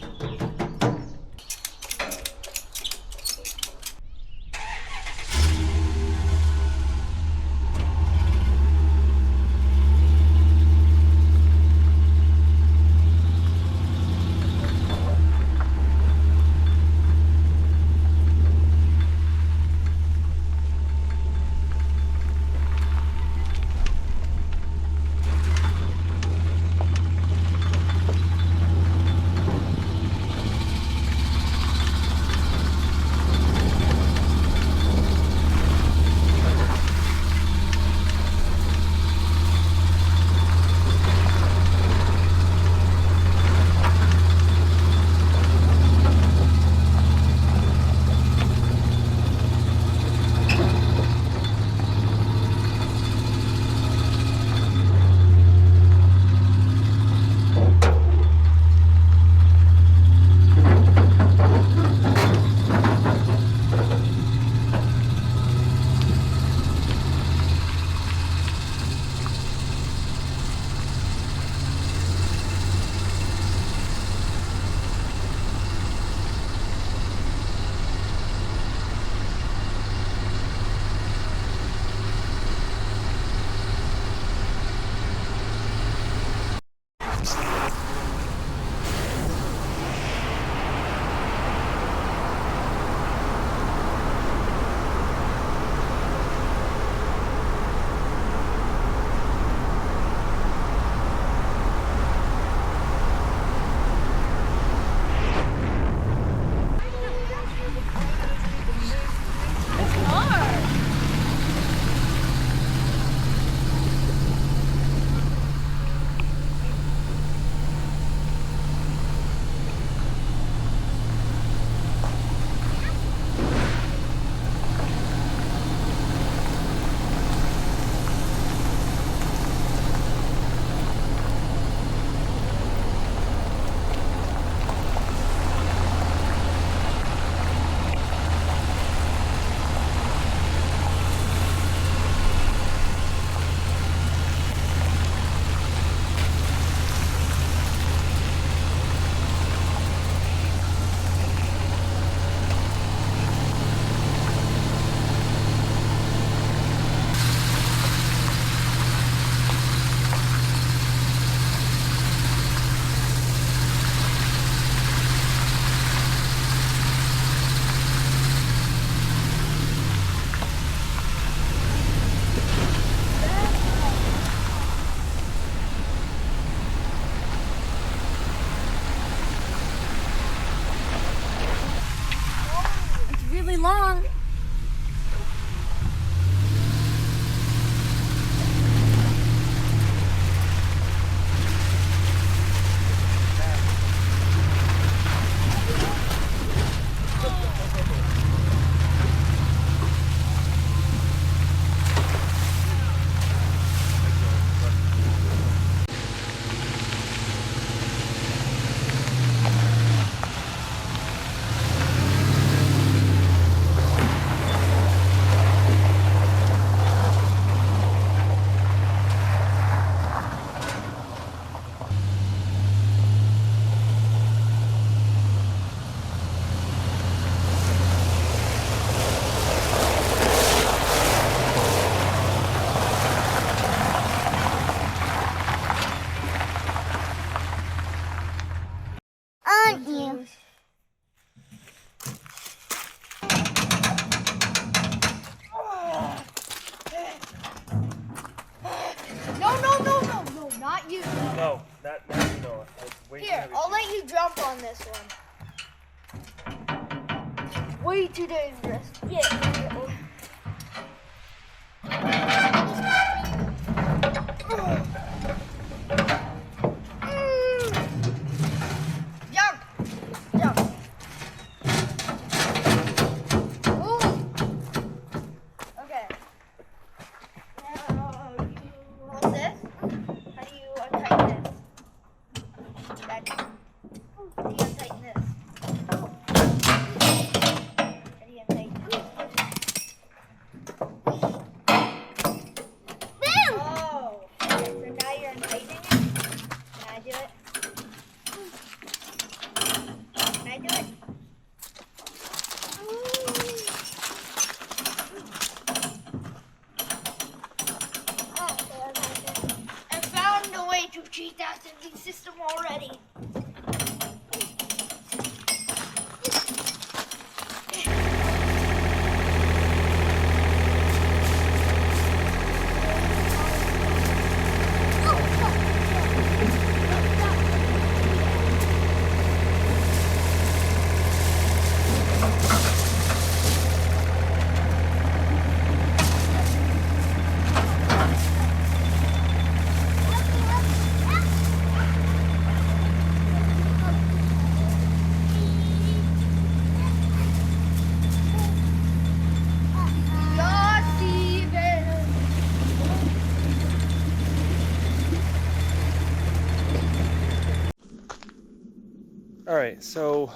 Really long. Not you. No, not you know. It's way too Here, heavy. I'll let you jump on this one. Way too dangerous. Yeah. Jump. Jump. Ooh. Okay. Now you hold this. How do you untighten this? How do you untighten this? How do you untighten this? Oh. Okay, so now you're untightening it. Can I do it? Can I do it? I found a way to cheat that safety system already. All right, so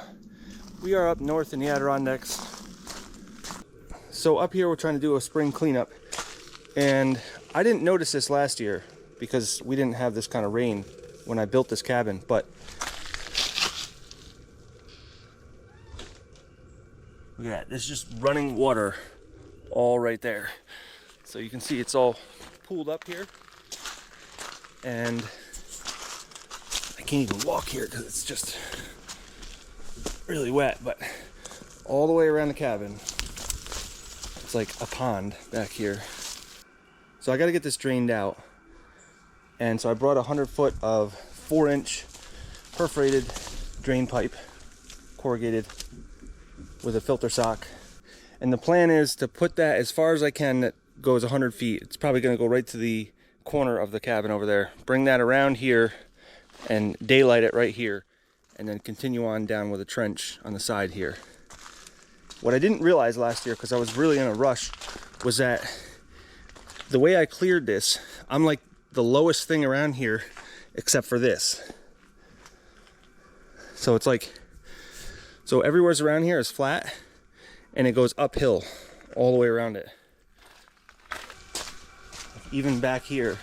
we are up north in the Adirondacks. So up here we're trying to do a spring cleanup, and I didn't notice this last year because we didn't have this kind of rain when I built this cabin, but look at that, there's just running water all right there. So you can see it's all pooled up here, and I can't even walk here because it's just really wet, but all the way around the cabin it's like a pond back here. So I got to get this drained out, and so I brought 100 foot of 4-inch perforated drain pipe, corrugated with a filter sock, and the plan is to put that as far as I can that goes 100 feet. It's probably going to go right to the corner of the cabin over there, bring that around here and daylight it right here, and then continue on down with a trench on the side here. What I didn't realize last year, because I was really in a rush, was that the way I cleared this, I'm like the lowest thing around here except for this. So it's like, so everywhere's around here is flat, and it goes uphill all the way around it. Even back here,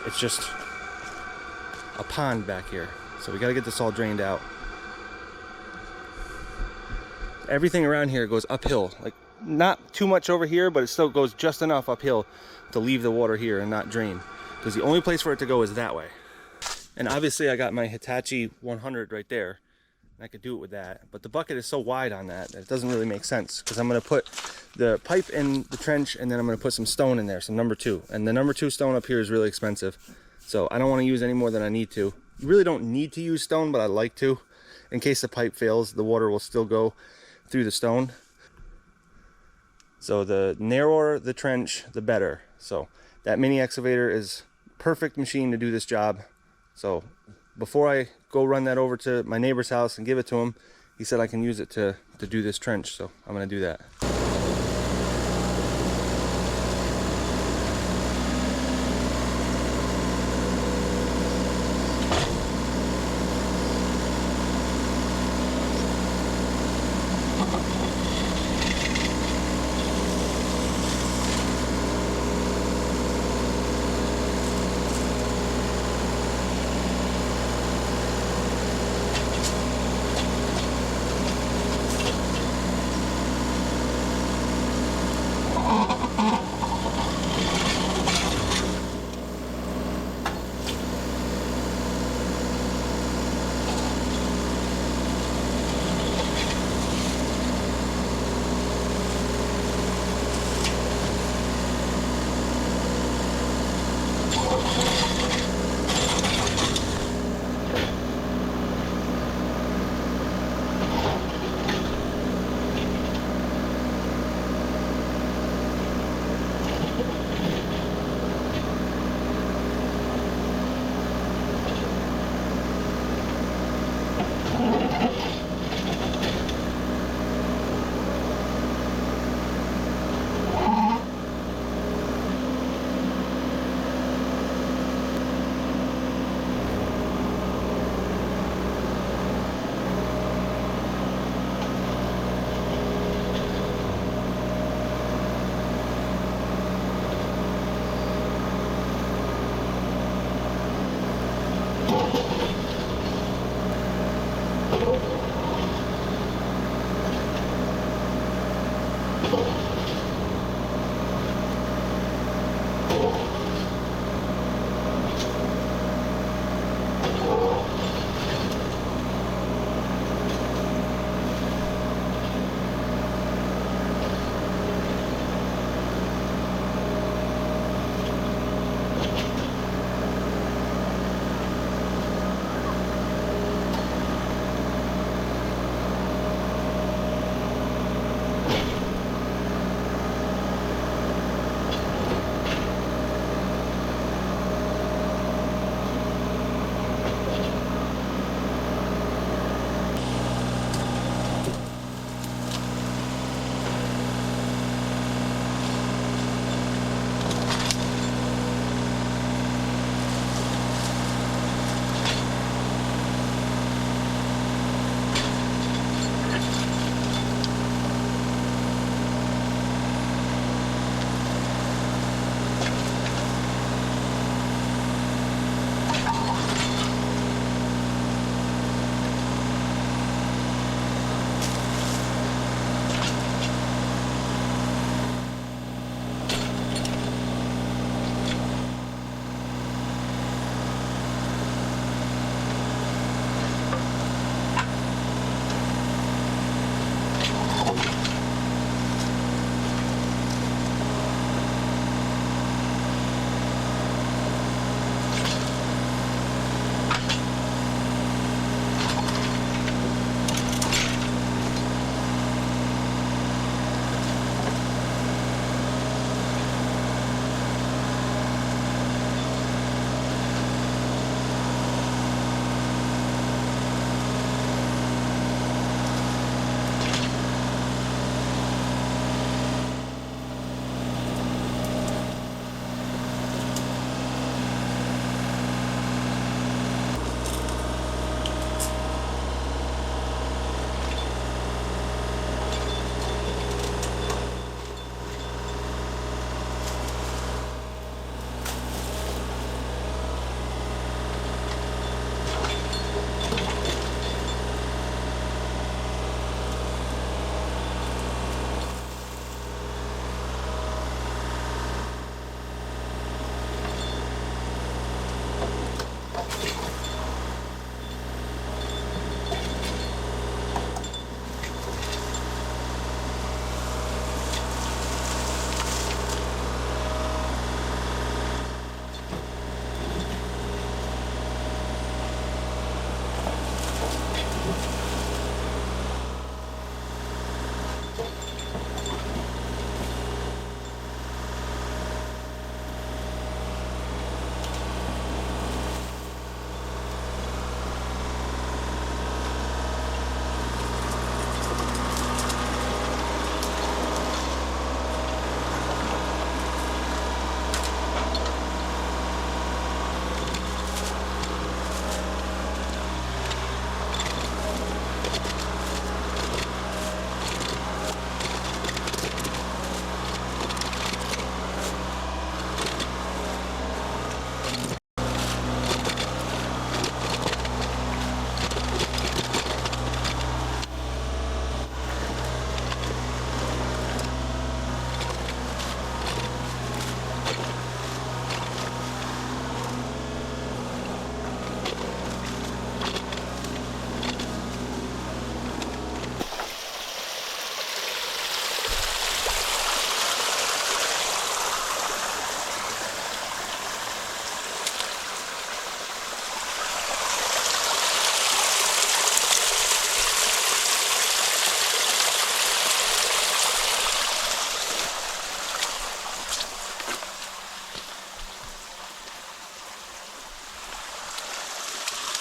it's just a pond back here. So we got to get this all drained out. Everything around here goes uphill, like not too much over here, but it still goes just enough uphill to leave the water here and not drain, because the only place for it to go is that way. And obviously I got my Hitachi 100 right there, and I could do it with that, but the bucket is so wide on that it doesn't really make sense, because I'm going to put the pipe in the trench, and then I'm going to put some stone in there, some number 2, and the number 2 stone up here is really expensive, so I don't want to use any more than I need to. You really don't need to use stone, but I like to. In case the pipe fails, the water will still go through the stone. So the narrower the trench, the better. So that mini excavator is perfect machine to do this job. So before I go run that over to my neighbor's house and give it to him, he said I can use it to do this trench. So I'm going to do that.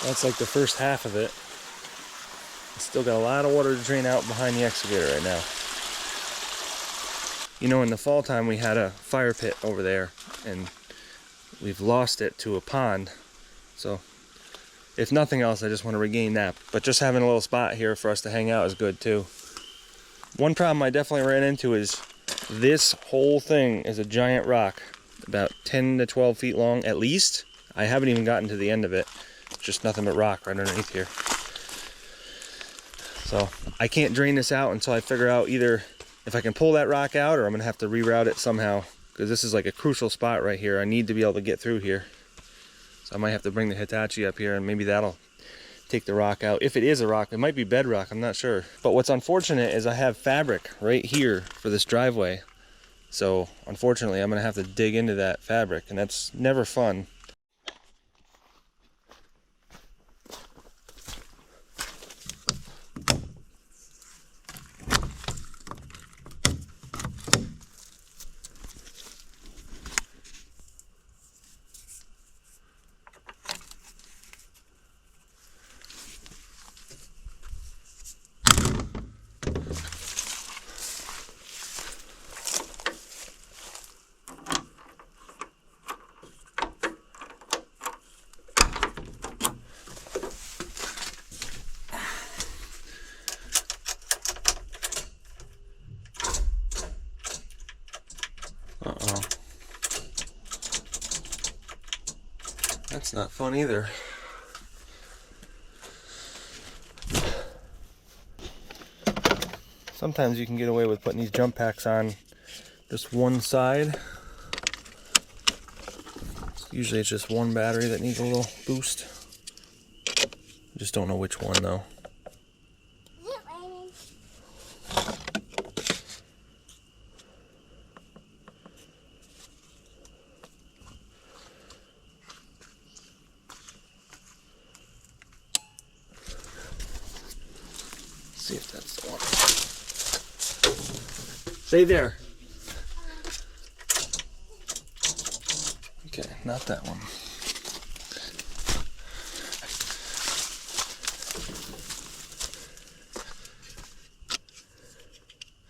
That's like the first half of it. Still got a lot of water to drain out behind the excavator right now. You know, in the fall time we had a fire pit over there and we've lost it to a pond. So if nothing else, I just want to regain that. But just having a little spot here for us to hang out is good too. One problem I definitely ran into is this whole thing is a giant rock, about 10 to 12 feet long at least. I haven't even gotten to the end of it. Just nothing but rock right underneath here. So I can't drain this out until I figure out either if I can pull that rock out or I'm gonna have to reroute it somehow, because this is like a crucial spot right here. I need to be able to get through here. So I might have to bring the Hitachi up here and maybe that'll take the rock out. If it is a rock, it might be bedrock, I'm not sure. But what's unfortunate is I have fabric right here for this driveway. So unfortunately, I'm gonna have to dig into that fabric, and that's never fun. Uh-oh. That's not fun either. Sometimes you can get away with putting these jump packs on just one side. Usually it's just one battery that needs a little boost. Just don't know which one though. See if that's the one. Stay there. Okay, not that one.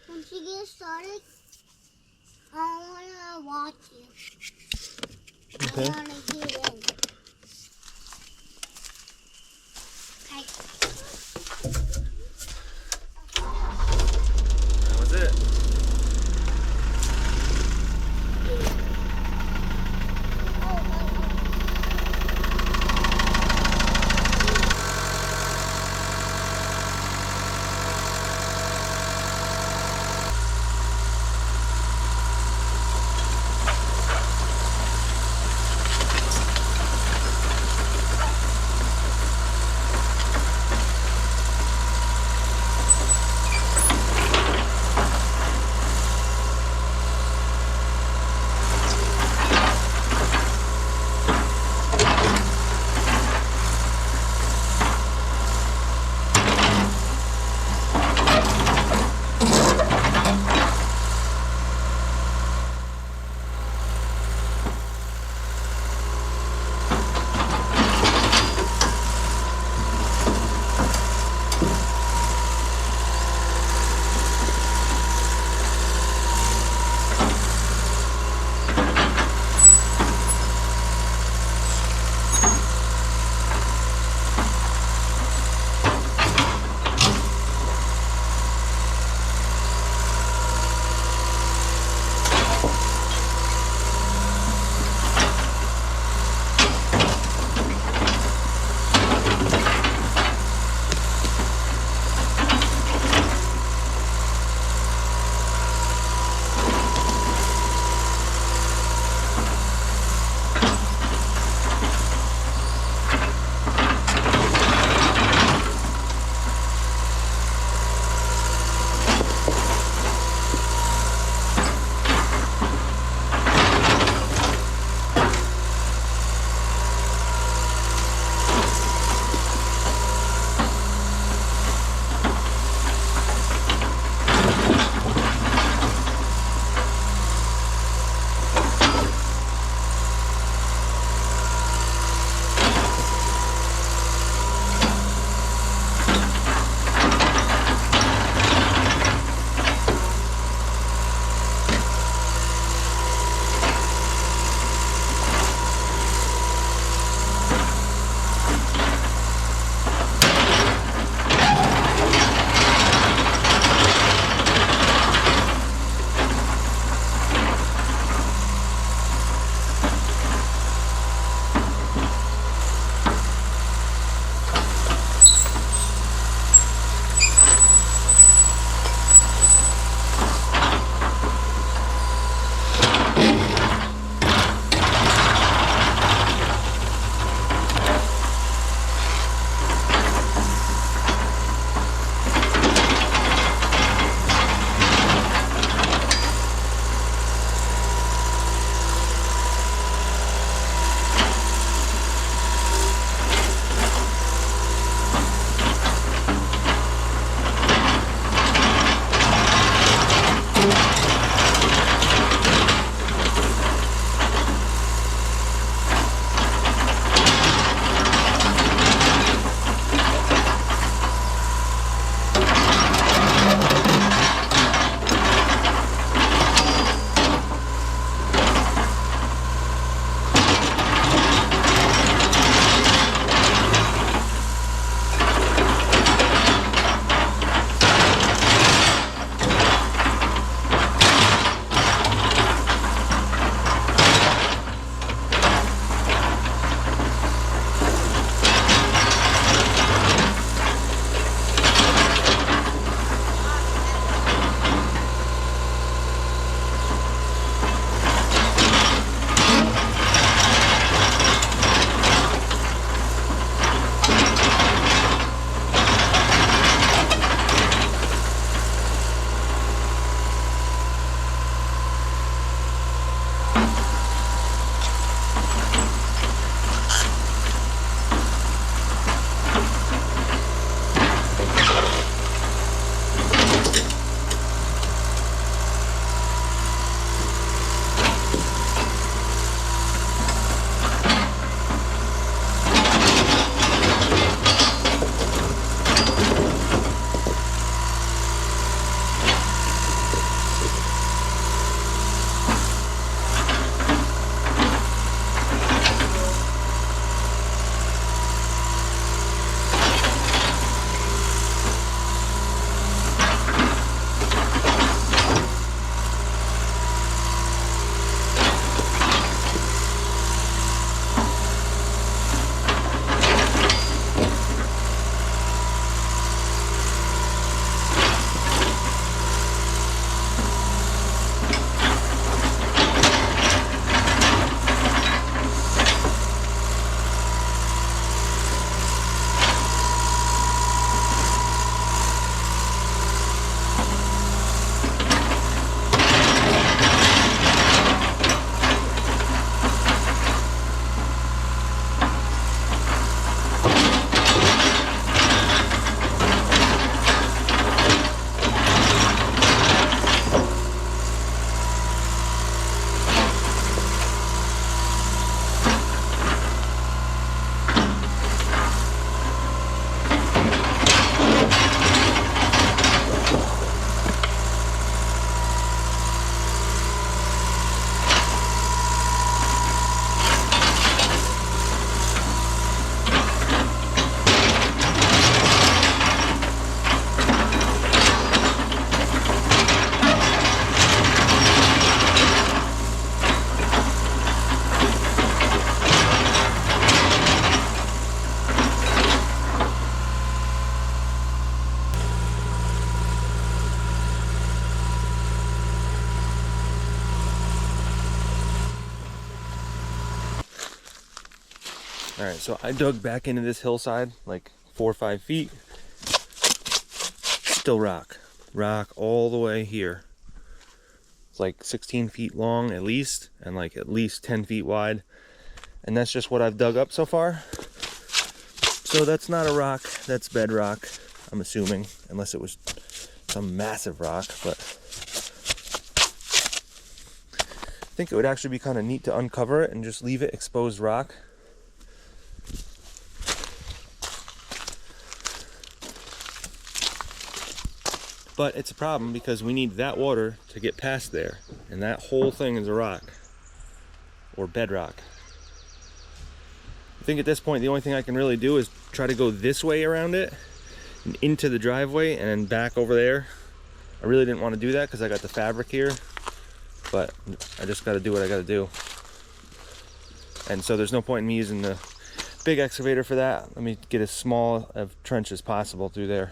Once you get started, I wanna watch you. Okay. I wanna get in. Okay. That was it. All right, so I dug back into this hillside like 4 or 5 feet. Still rock all the way here. It's like 16 feet long at least, and like at least 10 feet wide. And that's just what I've dug up so far. So that's not a rock, that's bedrock, I'm assuming, unless it was some massive rock, but I think it would actually be kind of neat to uncover it and just leave it exposed rock. But it's a problem because we need that water to get past there, and that whole thing is a rock or bedrock. I think at this point the only thing I can really do is try to go this way around it and into the driveway and then back over there. I really didn't want to do that because I got the fabric here, but I just got to do what I got to do. And so there's no point in me using the big excavator for that. Let me get as small of trench as possible through there.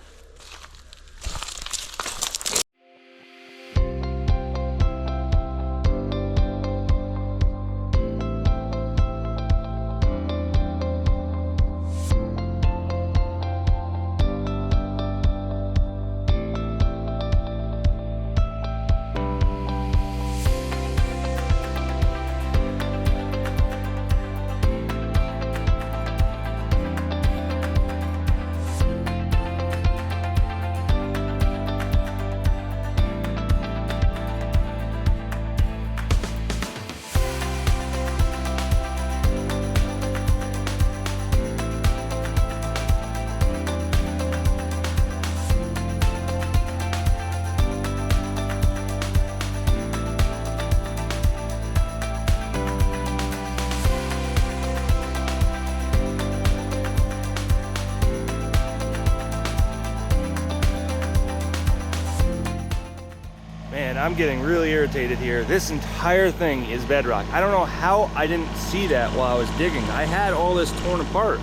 I'm getting really irritated here. This entire thing is bedrock. I don't know how I didn't see that while I was digging. I had all this torn apart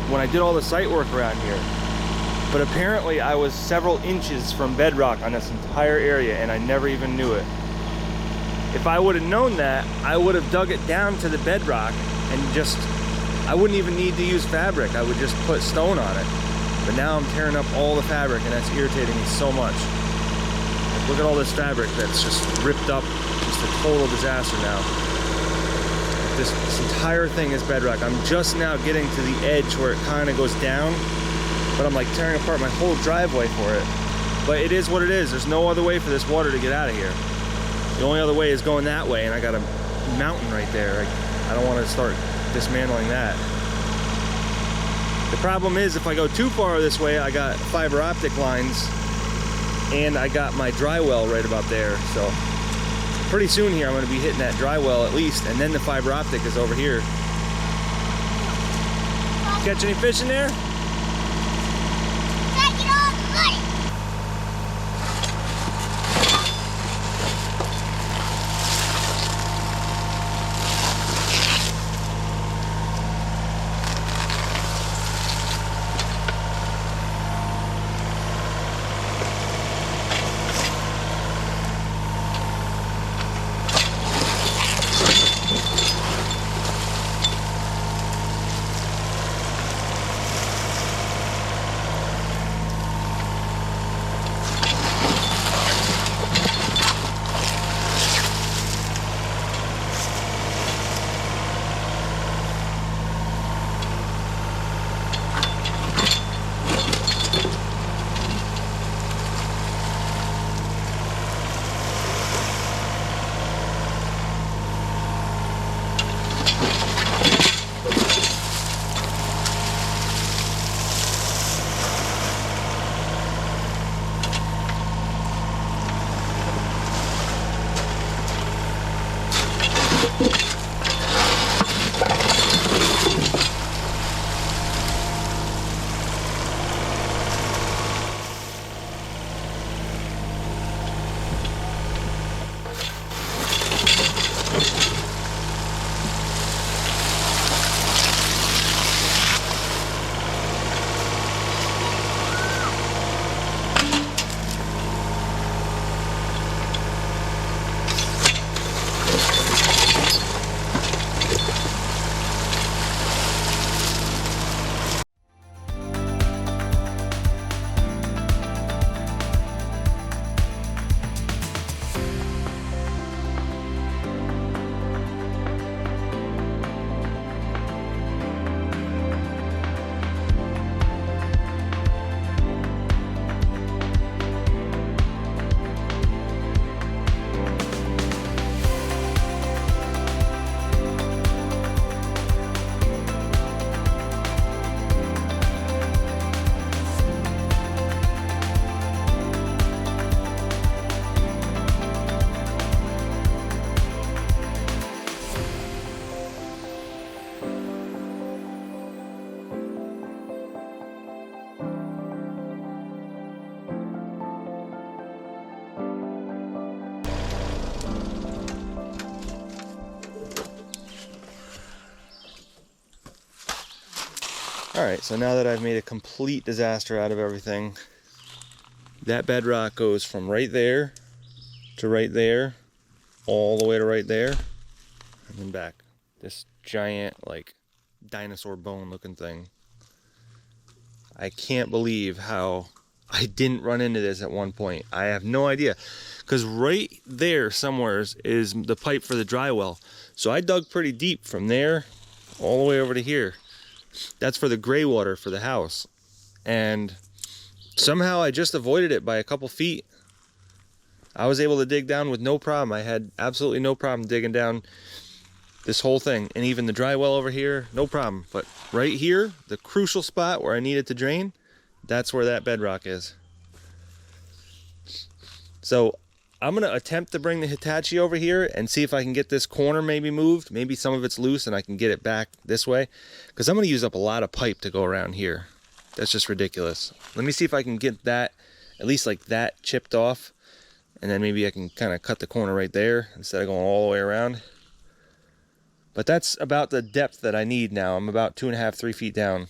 when I did all the site work around here. But apparently I was several inches from bedrock on this entire area and I never even knew it. If I would have known that, I would have dug it down to the bedrock and I wouldn't even need to use fabric. I would just put stone on it. But now I'm tearing up all the fabric and that's irritating me so much. Look at all this fabric that's just ripped up. Just a total disaster now. This entire thing is bedrock. I'm just now getting to the edge where it kind of goes down, but I'm like tearing apart my whole driveway for it. But it is what it is. There's no other way for this water to get out of here. The only other way is going that way, and I got a mountain right there. I don't want to start dismantling that. The problem is if I go too far this way, I got fiber optic lines and I got my dry well right about there. So pretty soon here I'm going to be hitting that dry well at least, and then the fiber optic is over here. Catch any fish in there? Alright, so now that I've made a complete disaster out of everything, that bedrock goes from right there to right there, all the way to right there, and then back. This giant, like, dinosaur bone looking thing. I can't believe how I didn't run into this at one point. I have no idea. Because right there somewhere is the pipe for the dry well. So I dug pretty deep from there all the way over to here. That's for the gray water for the house. And somehow I just avoided it by a couple feet. I was able to dig down with no problem. I had absolutely no problem digging down this whole thing. And even the dry well over here, no problem. But right here, the crucial spot where I needed to drain, that's where that bedrock is. So I'm going to attempt to bring the Hitachi over here and see if I can get this corner maybe moved. Maybe some of it's loose and I can get it back this way. Because I'm going to use up a lot of pipe to go around here. That's just ridiculous. Let me see if I can get that, at least like that, chipped off. And then maybe I can kind of cut the corner right there instead of going all the way around. But that's about the depth that I need now. I'm about 2.5, 3 feet down.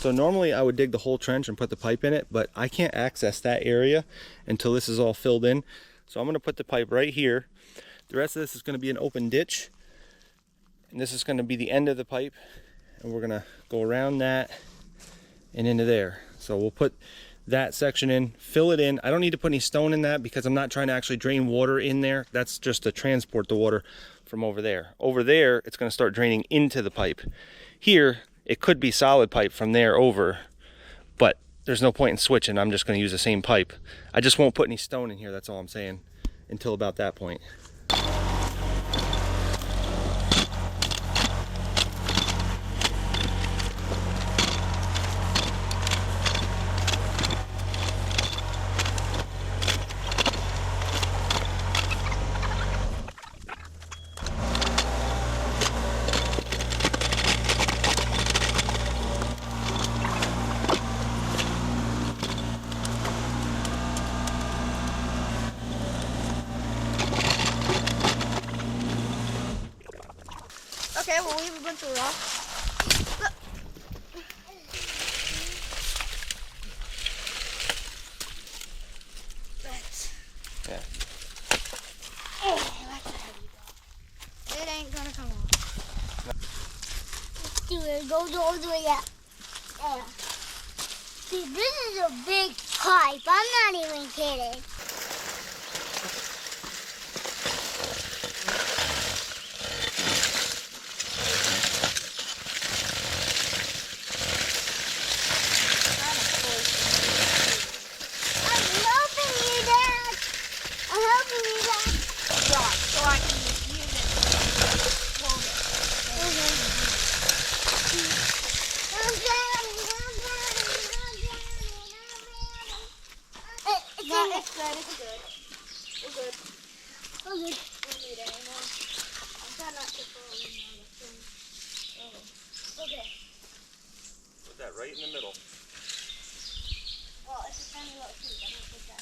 So normally I would dig the whole trench and put the pipe in it, but I can't access that area until this is all filled in. So I'm going to put the pipe right here. The rest of this is going to be an open ditch. And this is going to be the end of the pipe. And we're going to go around that and into there. So we'll put that section in, fill it in. I don't need to put any stone in that because I'm not trying to actually drain water in there. That's just to transport the water from over there. Over there, it's going to start draining into the pipe. Here, it could be solid pipe from there over, but there's no point in switching. I'm just going to use the same pipe. I just won't put any stone in here, that's all I'm saying, until about that point. Okay, well, we have a bunch of rocks. That's... Yeah. Oh, that's a heavy dog. It ain't gonna come off. Let's do it. It goes all the way up. Yeah. See, this is a big pipe. I'm not even kidding. Put that right in the middle. Well, it's a tiny little piece. I'm gonna put that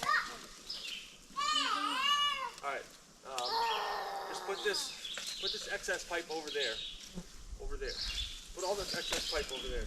Alright, just put this excess pipe over there. Over there. Put all this excess pipe over there.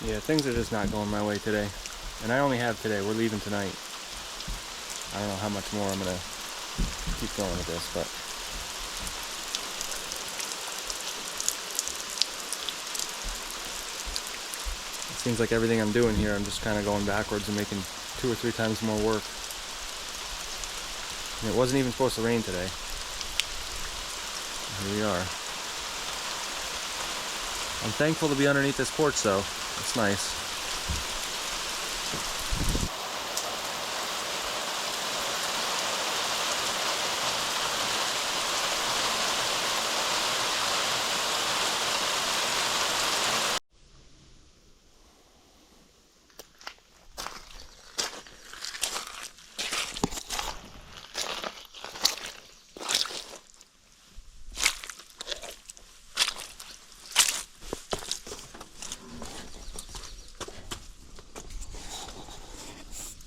Yeah, things are just not going my way today. And I only have today. We're leaving tonight. I don't know how much more I'm going to keep going with this, but it seems like everything I'm doing here, I'm just kind of going backwards and making 2 or 3 times more work. And it wasn't even supposed to rain today. Here we are. I'm thankful to be underneath this porch though. It's nice.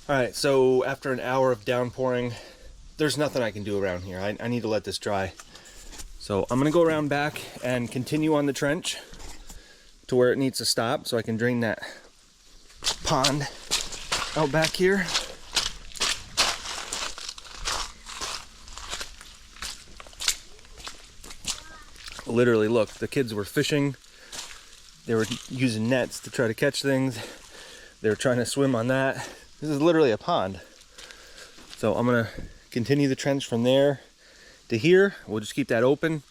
Alright, so after an hour of downpouring, there's nothing I can do around here. I need to let this dry. So I'm going to go around back and continue on the trench to where it needs to stop so I can drain that pond out back here. Literally, look, the kids were fishing. They were using nets to try to catch things. They were trying to swim on that. This is literally a pond. So I'm gonna continue the trench from there to here. We'll just keep that open.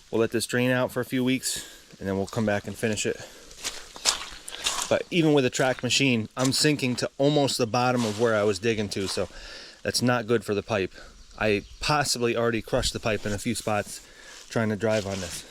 We'll let this drain out for a few weeks and then we'll come back and finish it. But even with a track machine, I'm sinking to almost the bottom of where I was digging to, so that's not good for the pipe. I possibly already crushed the pipe in a few spots trying to drive on this.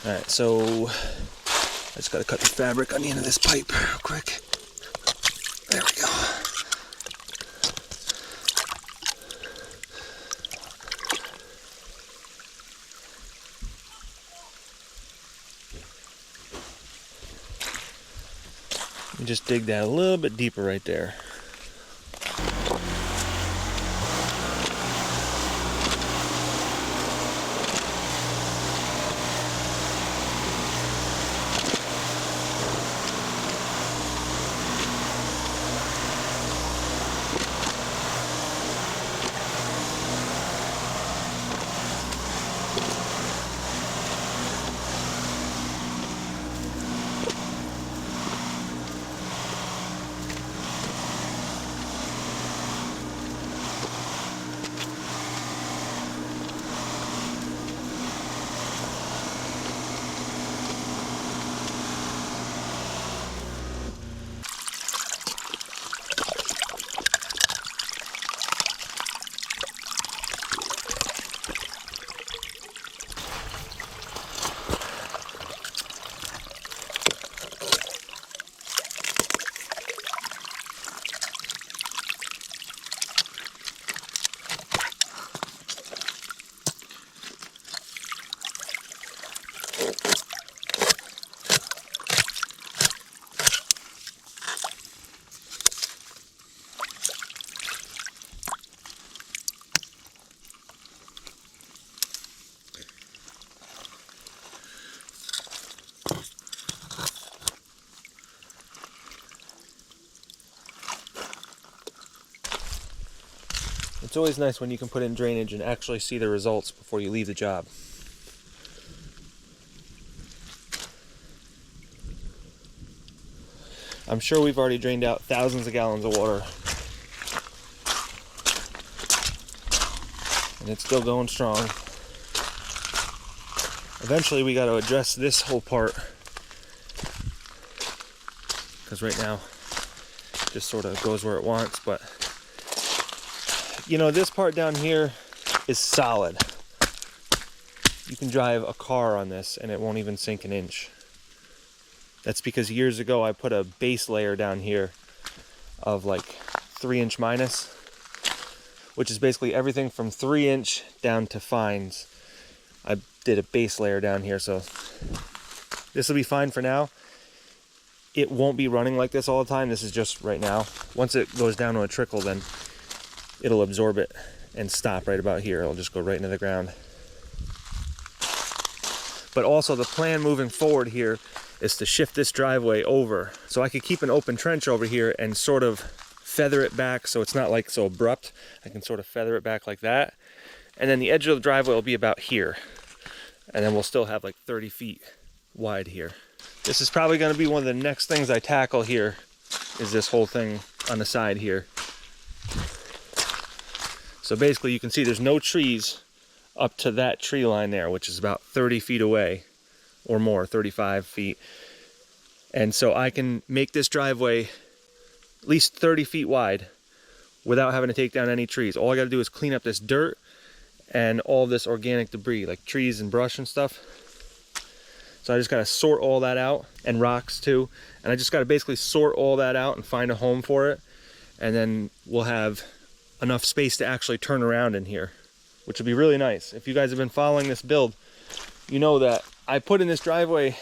Alright, so I just gotta cut the fabric on the end of this pipe real quick. There we go. You just dig that a little bit deeper right there. It's always nice when you can put in drainage and actually see the results before you leave the job. I'm sure we've already drained out thousands of gallons of water. And it's still going strong. Eventually we got to address this whole part, because right now it just sort of goes where it wants. But you know, this part down here is solid. You can drive a car on this and it won't even sink an inch. That's because years ago I put a base layer down here of like 3" minus, which is basically everything from 3" down to fines. I did a base layer down here, so this will be fine for now. It won't be running like this all the time. This is just right now. Once it goes down to a trickle, then it'll absorb it and stop right about here. It'll just go right into the ground. But also the plan moving forward here is to shift this driveway over. So I could keep an open trench over here and sort of feather it back so it's not like so abrupt. I can sort of feather it back like that. And then the edge of the driveway will be about here. And then we'll still have like 30 feet wide here. This is probably going to be one of the next things I tackle here, is this whole thing on the side here. So basically you can see there's no trees up to that tree line there, which is about 30 feet away or more, 35 feet. And so I can make this driveway at least 30 feet wide without having to take down any trees. All I got to do is clean up this dirt and all this organic debris, like trees and brush and stuff. So I just got to sort all that out, and rocks too. And I just got to basically sort all that out and find a home for it. And then we'll have enough space to actually turn around in here, which would be really nice. If you guys have been following this build, you know that I put in this driveway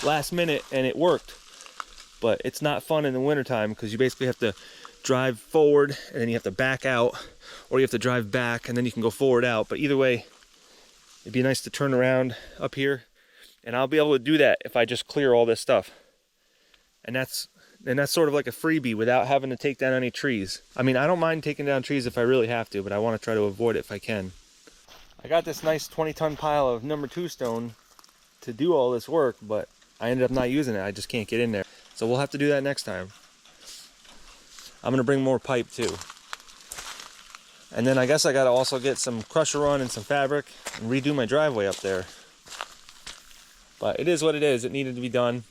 last minute and it worked. But it's not fun in the wintertime because you basically have to drive forward and then you have to back out, or you have to drive back and then you can go forward out. But either way, it'd be nice to turn around up here, and I'll be able to do that if I just clear all this stuff. And that's sort of like a freebie without having to take down any trees. I mean, I don't mind taking down trees if I really have to, but I want to try to avoid it if I can. I got this nice 20-ton pile of number 2 stone to do all this work, but I ended up not using it. I just can't get in there. So we'll have to do that next time. I'm going to bring more pipe too. And then I guess I got to also get some crusher run and some fabric and redo my driveway up there. But it is what it is. It needed to be done.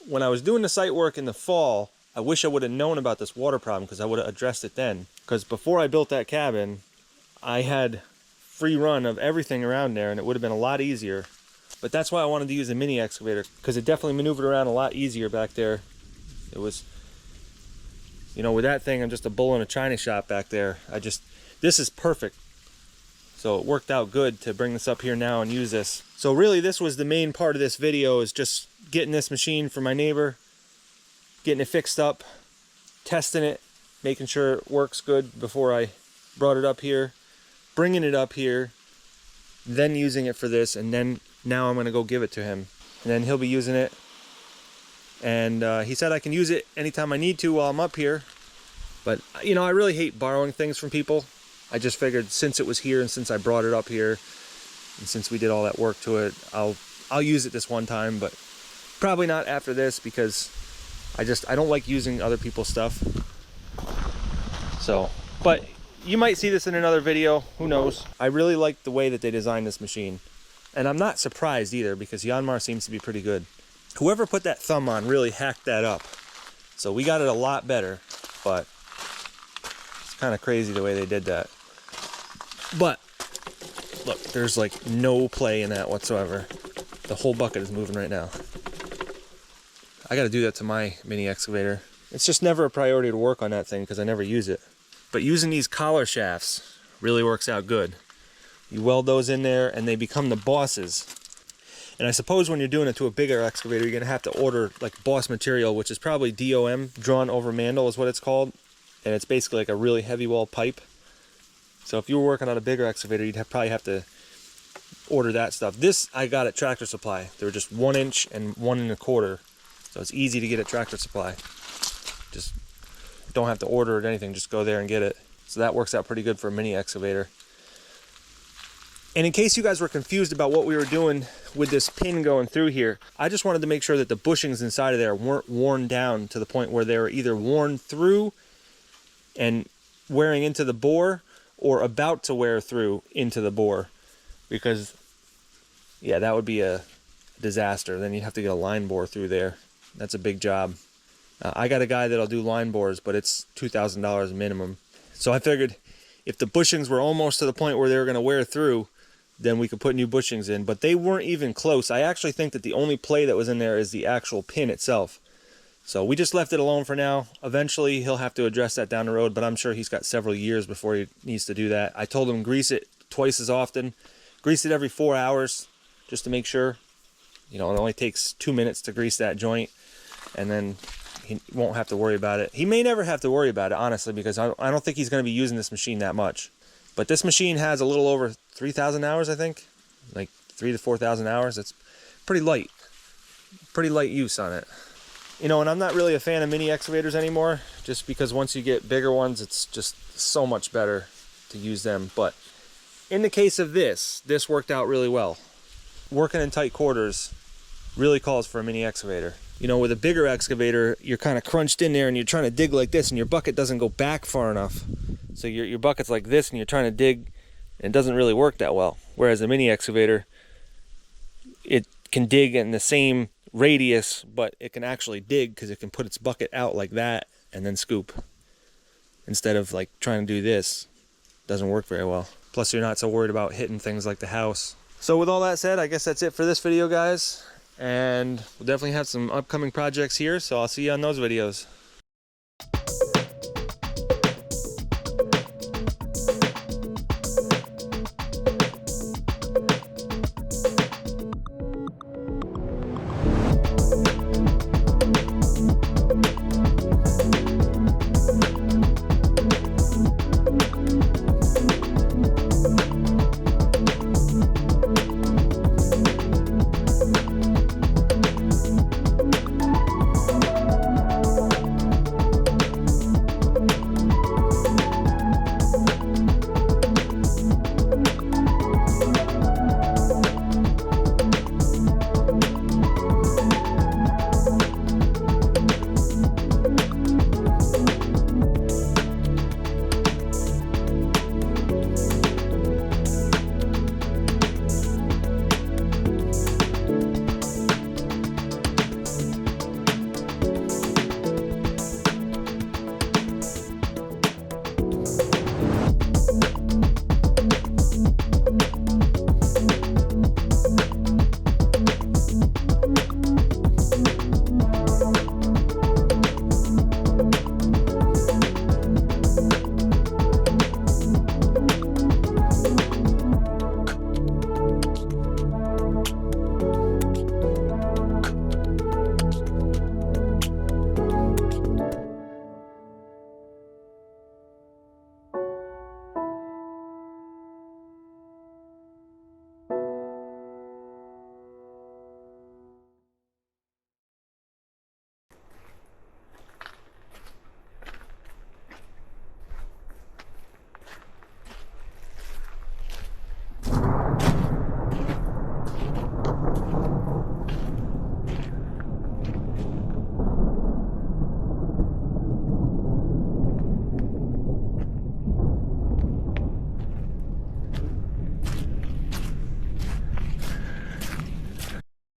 When I was doing the site work in the fall, I wish I would have known about this water problem, because I would have addressed it then. Because before I built that cabin, I had free run of everything around there, and it would have been a lot easier. But that's why I wanted to use a mini excavator, because it definitely maneuvered around a lot easier back there. It was, you know, with that thing, I'm just a bull in a china shop back there. This is perfect. So it worked out good to bring this up here now and use this. So really this was the main part of this video, is just getting this machine for my neighbor, getting it fixed up, testing it, making sure it works good before I brought it up here, bringing it up here, then using it for this, and then now I'm going to go give it to him. And then he'll be using it. And he said I can use it anytime I need to while I'm up here. But, you know, I really hate borrowing things from people. I just figured since it was here and since I brought it up here and since we did all that work to it, I'll use it this one time, but probably not after this, because I don't like using other people's stuff. So, but you might see this in another video, who knows. I really like the way that they designed this machine. And I'm not surprised either, because Yanmar seems to be pretty good. Whoever put that thumb on really hacked that up. So we got it a lot better, but it's kind of crazy the way they did that. But look, there's like no play in that whatsoever. The whole bucket is moving right now. I got to do that to my mini excavator. It's just never a priority to work on that thing because I never use it. But using these collar shafts really works out good. You weld those in there and they become the bosses. And I suppose when you're doing it to a bigger excavator, you're going to have to order like boss material, which is probably DOM, drawn over mandrel is what it's called. And it's basically like a really heavy wall pipe. So if you were working on a bigger excavator, you'd probably have to order that stuff. This I got at Tractor Supply. They were just 1 inch and 1 1/4. So it's easy to get at Tractor Supply. Just don't have to order it or anything, just go there and get it. So that works out pretty good for a mini excavator. And in case you guys were confused about what we were doing with this pin going through here, I just wanted to make sure that the bushings inside of there weren't worn down to the point where they were either worn through and wearing into the bore, or about to wear through into the bore, because yeah, that would be a disaster. Then you'd have to get a line bore through there. That's a big job. I got a guy that'll do line bores, but it's $2,000 minimum. So I figured if the bushings were almost to the point where they were going to wear through, then we could put new bushings in, but they weren't even close. I actually think that the only play that was in there is the actual pin itself. So we just left it alone for now. Eventually he'll have to address that down the road, but I'm sure he's got several years before he needs to do that. I told him grease it twice as often. Grease it every 4 hours just to make sure. You know, it only takes 2 minutes to grease that joint, and then he won't have to worry about it. He may never have to worry about it, honestly, because I don't think he's going to be using this machine that much. But this machine has a little over 3,000 hours, I think. Like 3,000 to 4,000 hours. It's pretty light. Pretty light use on it. You know, and I'm not really a fan of mini excavators anymore, just because once you get bigger ones, it's just so much better to use them. But in the case of this worked out really well. Working in tight quarters really calls for a mini excavator. You know, with a bigger excavator, you're kind of crunched in there and you're trying to dig like this, and your bucket doesn't go back far enough. So your bucket's like this and you're trying to dig, and it doesn't really work that well. Whereas a mini excavator, it can dig in the same radius, but it can actually dig because it can put its bucket out like that and then scoop. Instead of like trying to do this, doesn't work very well. Plus you're not so worried about hitting things like the house. So with all that said, I guess that's it for this video, guys. And we'll definitely have some upcoming projects here, so I'll see you on those videos.